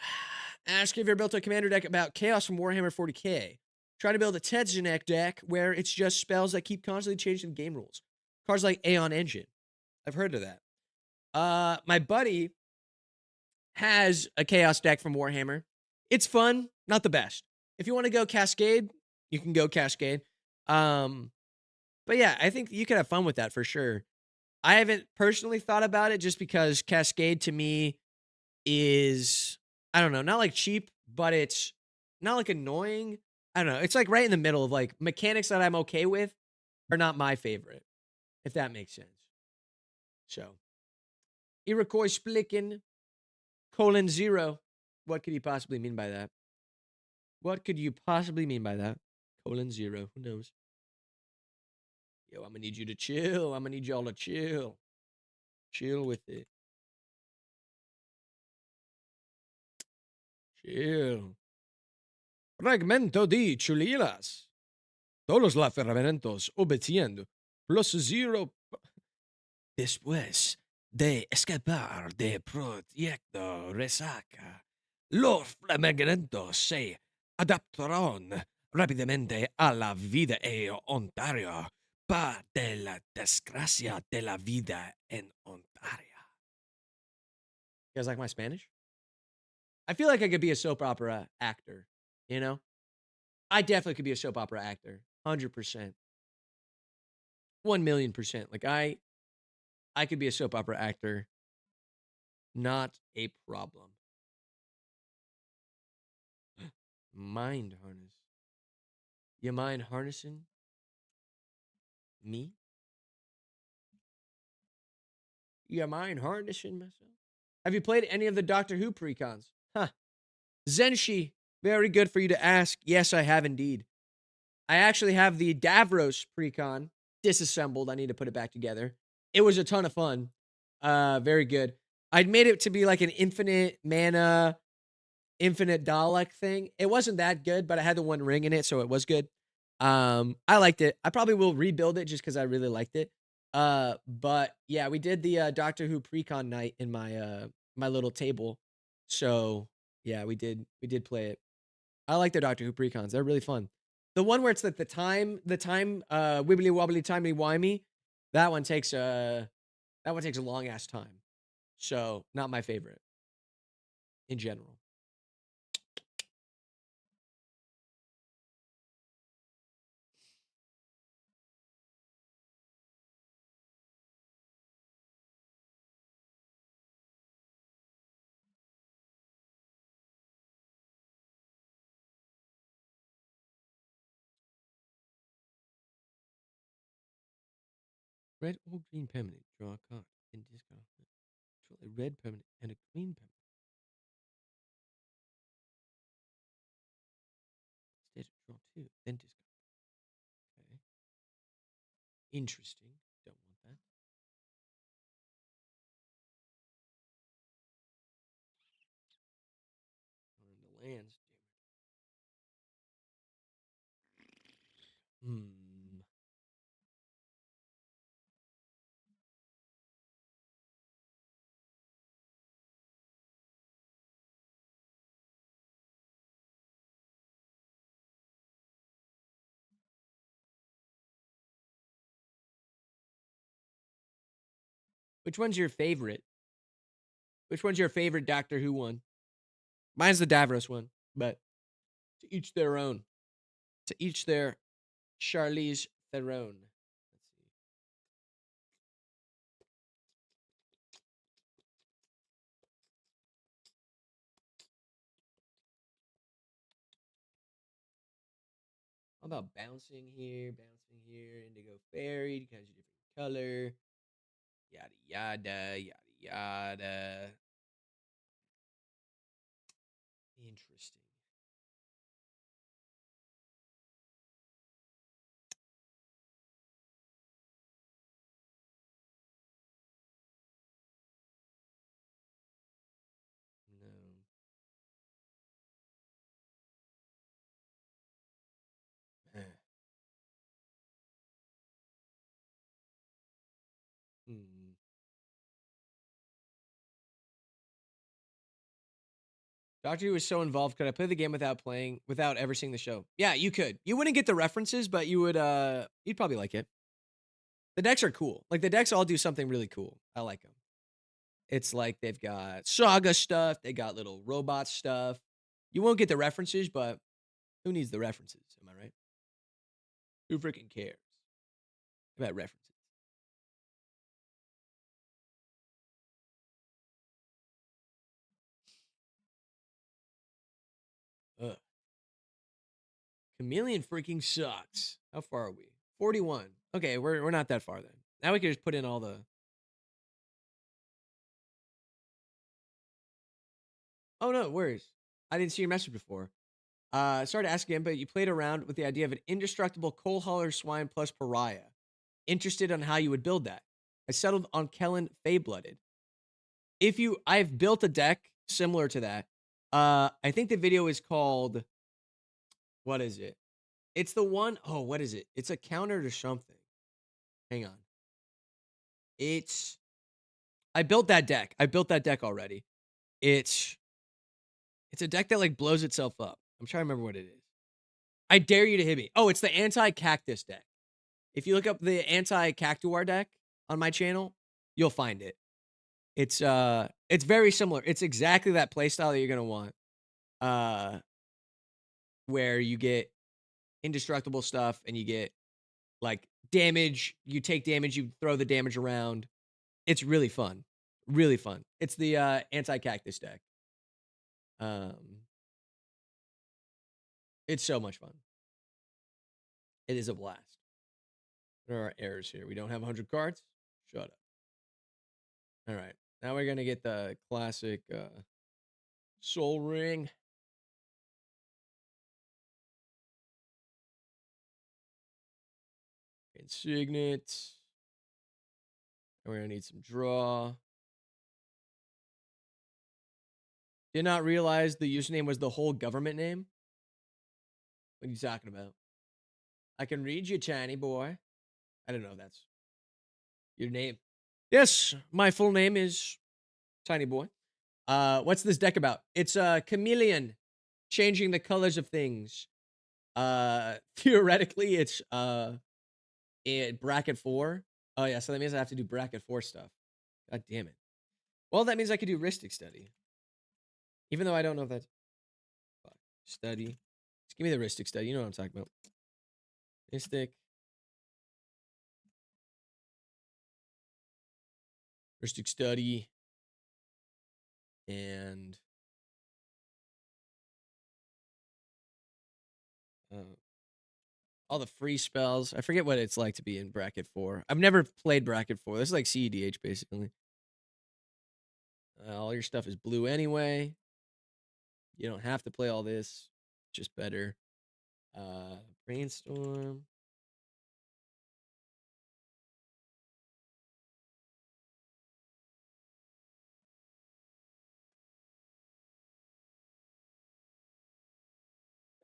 asked if you ever built a commander deck about chaos from Warhammer 40k. Trying to build a Tetsunek deck where it's just spells that keep constantly changing the game rules. Cards like Aeon Engine. I've heard of that. My buddy has a chaos deck from Warhammer. It's fun, not the best. If you want to go Cascade, you can go Cascade. But yeah, I think you could have fun with that for sure. I haven't personally thought about it just because Cascade to me is, I don't know, not like cheap, but it's not like annoying. I don't know. It's like right in the middle of like mechanics that I'm okay with are not my favorite, if that makes sense. So, Iroquois Splicken, :0. What could he possibly mean by that? What could you possibly mean by that? :0. Who knows? Yo, I'm gonna need you to chill. I'm gonna need y'all to chill. Chill with it. Chill. Fragmento di chulilas. Todos los fragmentos obedeciendo. +0. Después de escapar de proyecto resaca, los fragmentos se adaptaron rápidamente a la vida en Ontario. Pa de la desgracia de la vida en Ontario. You guys like my Spanish? I feel like I could be a soap opera actor, you know? I definitely could be a soap opera actor. 100%. 1,000,000%. Like I could be a soap opera actor. Not a problem. Mind harness. You mind harnessing me? You mind harnessing myself? Have you played any of the Doctor Who precons? Huh. Zenshi, very good for you to ask. Yes, I have indeed. I actually have the Davros precon disassembled. I need to put it back together. It was a ton of fun. Very good. I'd made it to be like an infinite mana, infinite Dalek thing. It wasn't that good, but I had the one ring in it, so it was good. I liked it. I probably will rebuild it just because I really liked it. But yeah, we did the Doctor Who precon night in my little table. So yeah, we did play it. I like the Doctor Who precons. They're really fun. The one where it's like the time wibbly wobbly timey wimey, that one takes a long ass time. So not my favorite in general. Red or green permanent. Draw a card. Then discard. Draw a red permanent and a green permanent. Instead, draw two. Then discard. Okay. Interesting. Don't want that. On the lands. Damn it. Which one's your favorite? Which one's your favorite Doctor Who one? Mine's the Davros one, but to each their own. To each their Charlize Theron. Let's see. How about bouncing here, indigo fairy, because you're different color, yada yada, yada yada. Interesting. Doctor Who was so involved. Could I play the game without ever seeing the show? Yeah, you could. You wouldn't get the references, but you'd probably like it. The decks are cool. Like, the decks all do something really cool. I like them. It's like they've got saga stuff, they got little robot stuff. You won't get the references, but who needs the references? Am I right? Who freaking cares about references? Ugh. Chameleon freaking sucks. How far are we? 41. Okay, we're not that far then. Now we can just put in all the. Oh no, where's? I didn't see your message before. Sorry to ask again, but you played around with the idea of an indestructible coal hauler swine plus pariah. Interested on how you would build that. I settled on Kellen Fey-Blooded. I've built a deck similar to that. I think the video is called, what is it? It's the one, oh, what is it? It's a counter to something. Hang on. I built that deck. I built that deck already. It's a deck that like blows itself up. I'm trying to remember what it is. I dare you to hit me. Oh, it's the anti-cactus deck. If you look up the anti-cactuar deck on my channel, you'll find it. It's very similar. It's exactly that playstyle that you're gonna want. Where you get indestructible stuff and you get like damage. You take damage, you throw the damage around. It's really fun. Really fun. It's the anti-cactus deck. It's so much fun. It is a blast. There are errors here. We don't have 100 cards. Shut up. All right. Now we're gonna get the classic soul ring. Signet. And we're gonna need some draw. Did not realize the username was the whole government name. What are you talking about? I can read you, tiny boy. I don't know if that's your name. Yes, my full name is Tiny Boy. What's this deck about? It's a chameleon changing the colors of things. Theoretically, it's in bracket 4. Oh yeah, so that means I have to do bracket 4 stuff. God damn it. Well, that means I could do Ristic Study. Even though I don't know if that's study. Just give me the Ristic Study. You know what I'm talking about. Ristic Study. And all the free spells. I forget what it's like to be in bracket 4. I've never played bracket 4. This is like CEDH basically. All your stuff is blue anyway. You don't have to play all this. Just better. Brainstorm.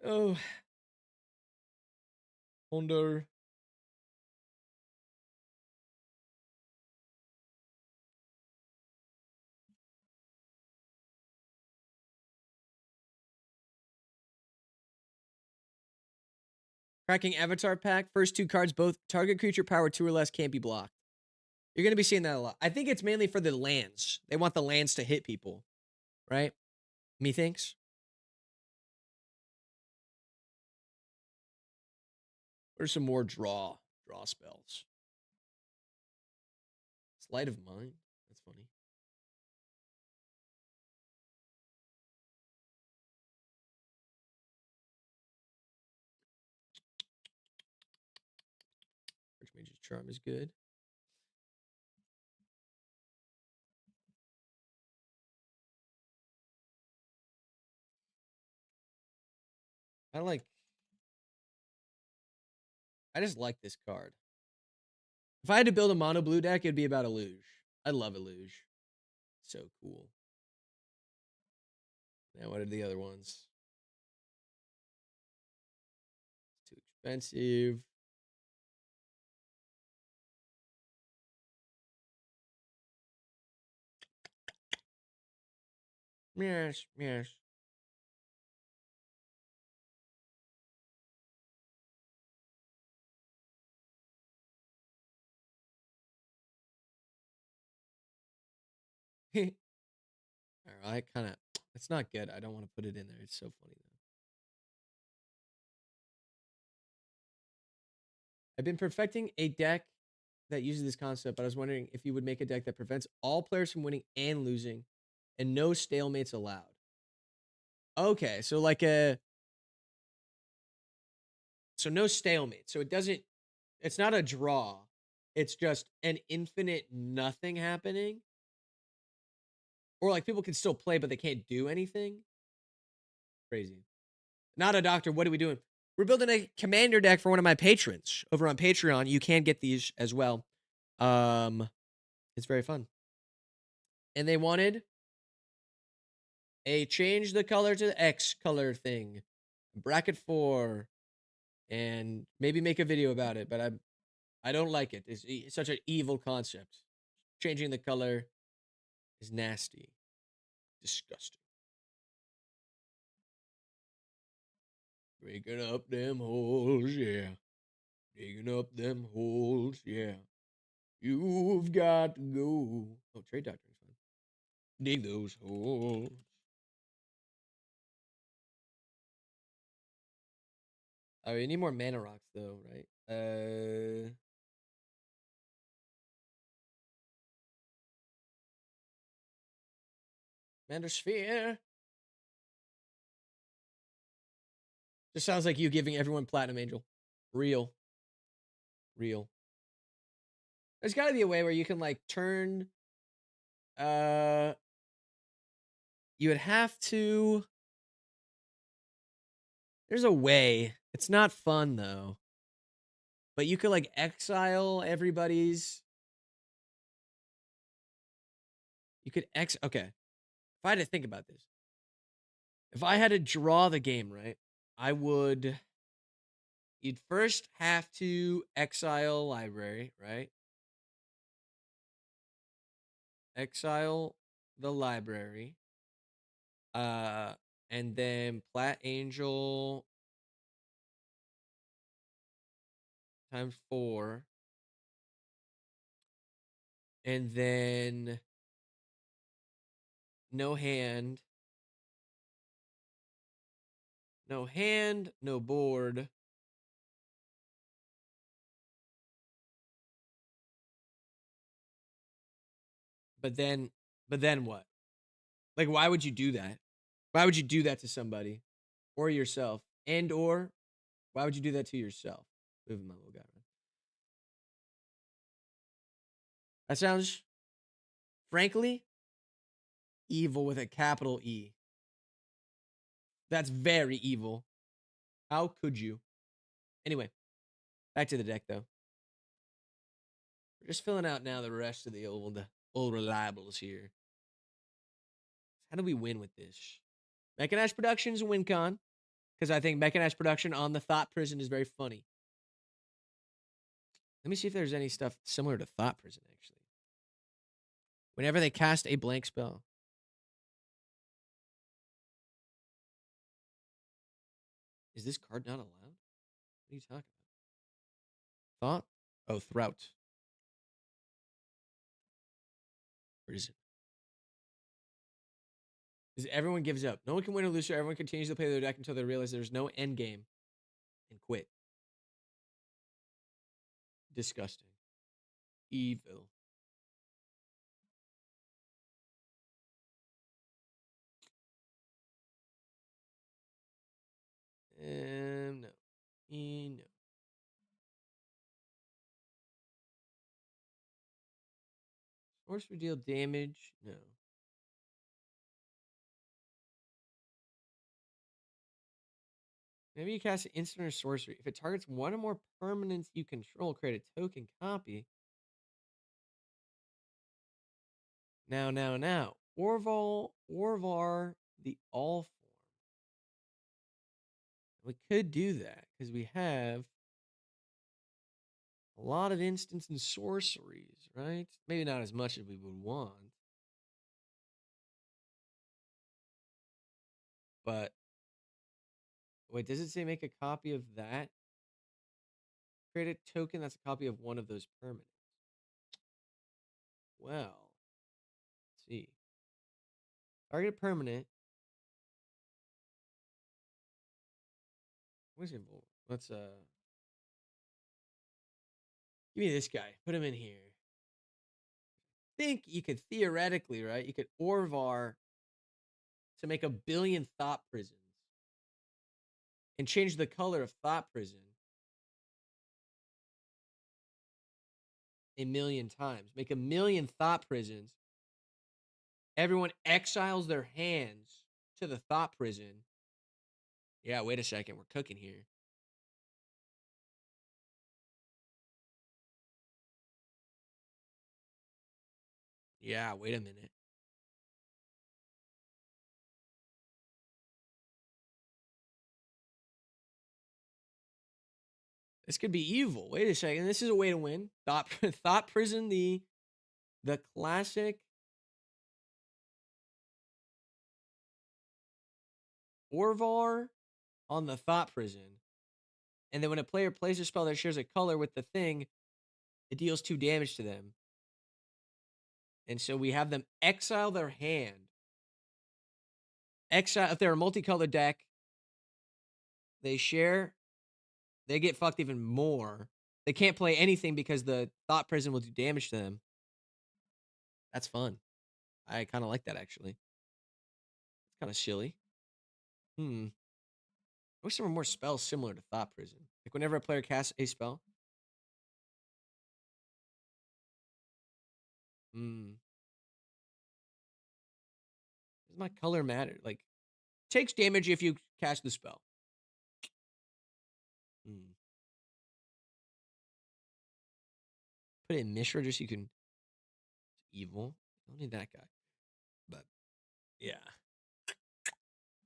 Oh. Wonder. Cracking Avatar pack. First 2 cards, both target creature power 2 or less can't be blocked. You're going to be seeing that a lot. I think it's mainly for the lands. They want the lands to hit people. Right? Methinks. What are some more draw spells? Sleight of Mind. That's funny. Archmage's Charm is good. I just like this card. If I had to build a mono blue deck, it'd be about Illuge. I love Illuge. So cool. Now, what are the other ones? It's too expensive. Yes, yes. I kind of, it's not good. I don't want to put it in there. It's so funny though. I've been perfecting a deck that uses this concept, but I was wondering if you would make a deck that prevents all players from winning and losing and no stalemates allowed. Okay, so like so no stalemate. So it's not a draw. It's just an infinite nothing happening. Or like people can still play, but they can't do anything. Crazy. Not a doctor. What are we doing? We're building a commander deck for one of my patrons over on Patreon. You can get these as well. It's very fun. And they wanted a change the color to the X color thing, bracket 4, and maybe make a video about it. But I don't like it. It's such an evil concept. Changing the color is nasty, disgusting. Breaking up them holes, yeah. Digging up them holes, yeah. You've got to go. Oh, trade doctor is fun. Dig those holes. Oh, we need more mana rocks though, right? Commander Sphere. Just sounds like you giving everyone Platinum Angel. Real. Real. There's got to be a way where you can like turn. You would have to. There's a way. It's not fun though. But you could like exile everybody's. You could Okay. If I had to think about this, if I had to draw the game, right, I would. You'd first have to exile library, right? Exile the library. And then Plat Angel times 4. And then no hand. No hand, no board. But then what? Like, why would you do that? Why would you do that to somebody or yourself? And or why would you do that to yourself? Moving my little guy around. That sounds, frankly, evil with a capital E. That's very evil. How could you? Anyway, back to the deck though. We're just filling out now the rest of the old reliables here. How do we win with this? Mechanized Productions win con. Because I think Mechanized Production on the Thought Prison is very funny. Let me see if there's any stuff similar to Thought Prison, actually. Whenever they cast a blank spell. Is this card not allowed? What are you talking about? Thought? Oh, Throut. Where is it? Is everyone gives up. No one can win or lose, so everyone continues to play their deck until they realize there's no end game and quit. Disgusting. Evil. No. No. Sorcery deal damage? No. Maybe you cast an instant or sorcery. If it targets one or more permanents you control, create a token copy. Now. Orvar the All Form. We could do that because we have a lot of instants and sorceries, right? Maybe not as much as we would want. But wait, does it say make a copy of that? Create a token that's a copy of one of those permanents. Well, let's see. Target permanent. What's it? Let's give me this guy. Put him in here. Think you could theoretically, right? You could Orvar to make 1 billion thought prisons and change the color of thought prison 1,000,000 times. Make 1,000,000 thought prisons. Everyone exiles their hands to the thought prison. Yeah, wait a second. We're cooking here. Yeah, wait a minute. This could be evil. Wait a second. This is a way to win. Thought prison, the classic Orvar on the thought prison. And then when a player plays a spell that shares a color with the thing, it deals 2 damage to them. And so we have them exile their hand. Exile, if they're a multicolored deck, they share, they get fucked even more. They can't play anything because the thought prison will do damage to them. That's fun. I kind of like that, actually. It's kind of silly. I wish there were more spells similar to thought prison. Like whenever a player casts a spell. Does my color matter? Like, takes damage if you cast the spell. Put it in Mishra just so you can. Evil. I don't need that guy. But yeah. I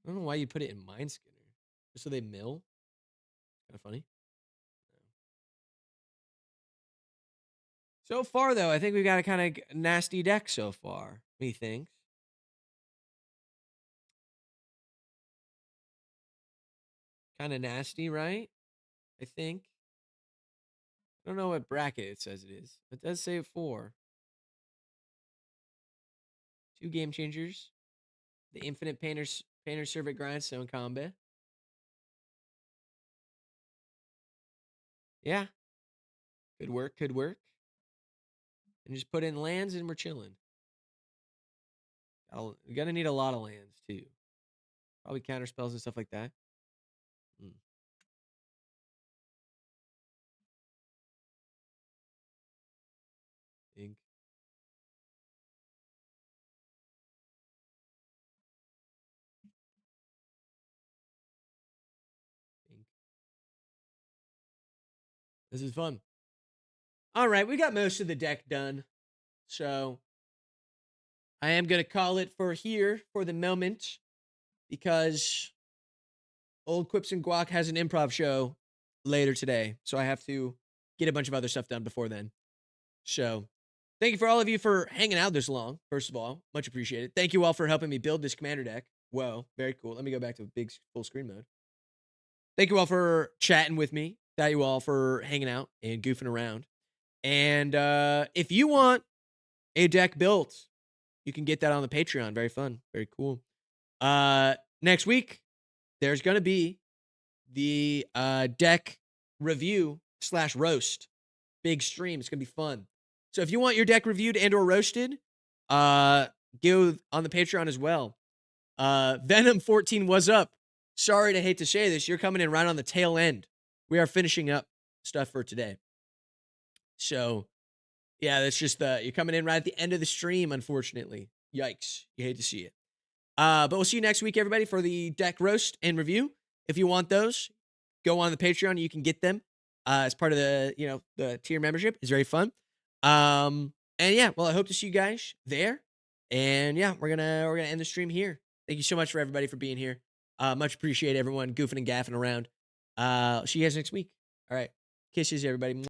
don't know why you put it in Mind Skinner. Just so they mill. Kind of funny. So far, though, I think we've got a kind of nasty deck so far. Methinks. Kind of nasty, right? I think. I don't know what bracket it says it is. It does say 4. 2 game changers. The infinite painter servant grindstone combat. Yeah. Could work, could work. And just put in lands and we're chilling. We're gonna need a lot of lands too. Probably counter spells and stuff like that. Ink. This is fun. All right, we got most of the deck done. So I am going to call it for here for the moment because old Quips and Guac has an improv show later today. So I have to get a bunch of other stuff done before then. So thank you for all of you for hanging out this long. First of all, much appreciated. Thank you all for helping me build this commander deck. Whoa, very cool. Let me go back to big full screen mode. Thank you all for chatting with me. Thank you all for hanging out and goofing around. And if you want a deck built, you can get that on the Patreon. Very fun. Very cool. Next week, there's going to be the deck review / roast. Big stream. It's going to be fun. So if you want your deck reviewed and or roasted, go on the Patreon as well. Venom 14 was up. Sorry to hate to say this. You're coming in right on the tail end. We are finishing up stuff for today. So, yeah, that's just you're coming in right at the end of the stream, unfortunately. Yikes. You hate to see it. But we'll see you next week, everybody, for the deck roast and review. If you want those, go on the Patreon. You can get them as part of the, the tier membership. It's very fun. And yeah, well, I hope to see you guys there. And yeah, we're gonna end the stream here. Thank you so much for everybody for being here. Much appreciate everyone goofing and gaffing around. See you guys next week. All right. Kisses, everybody.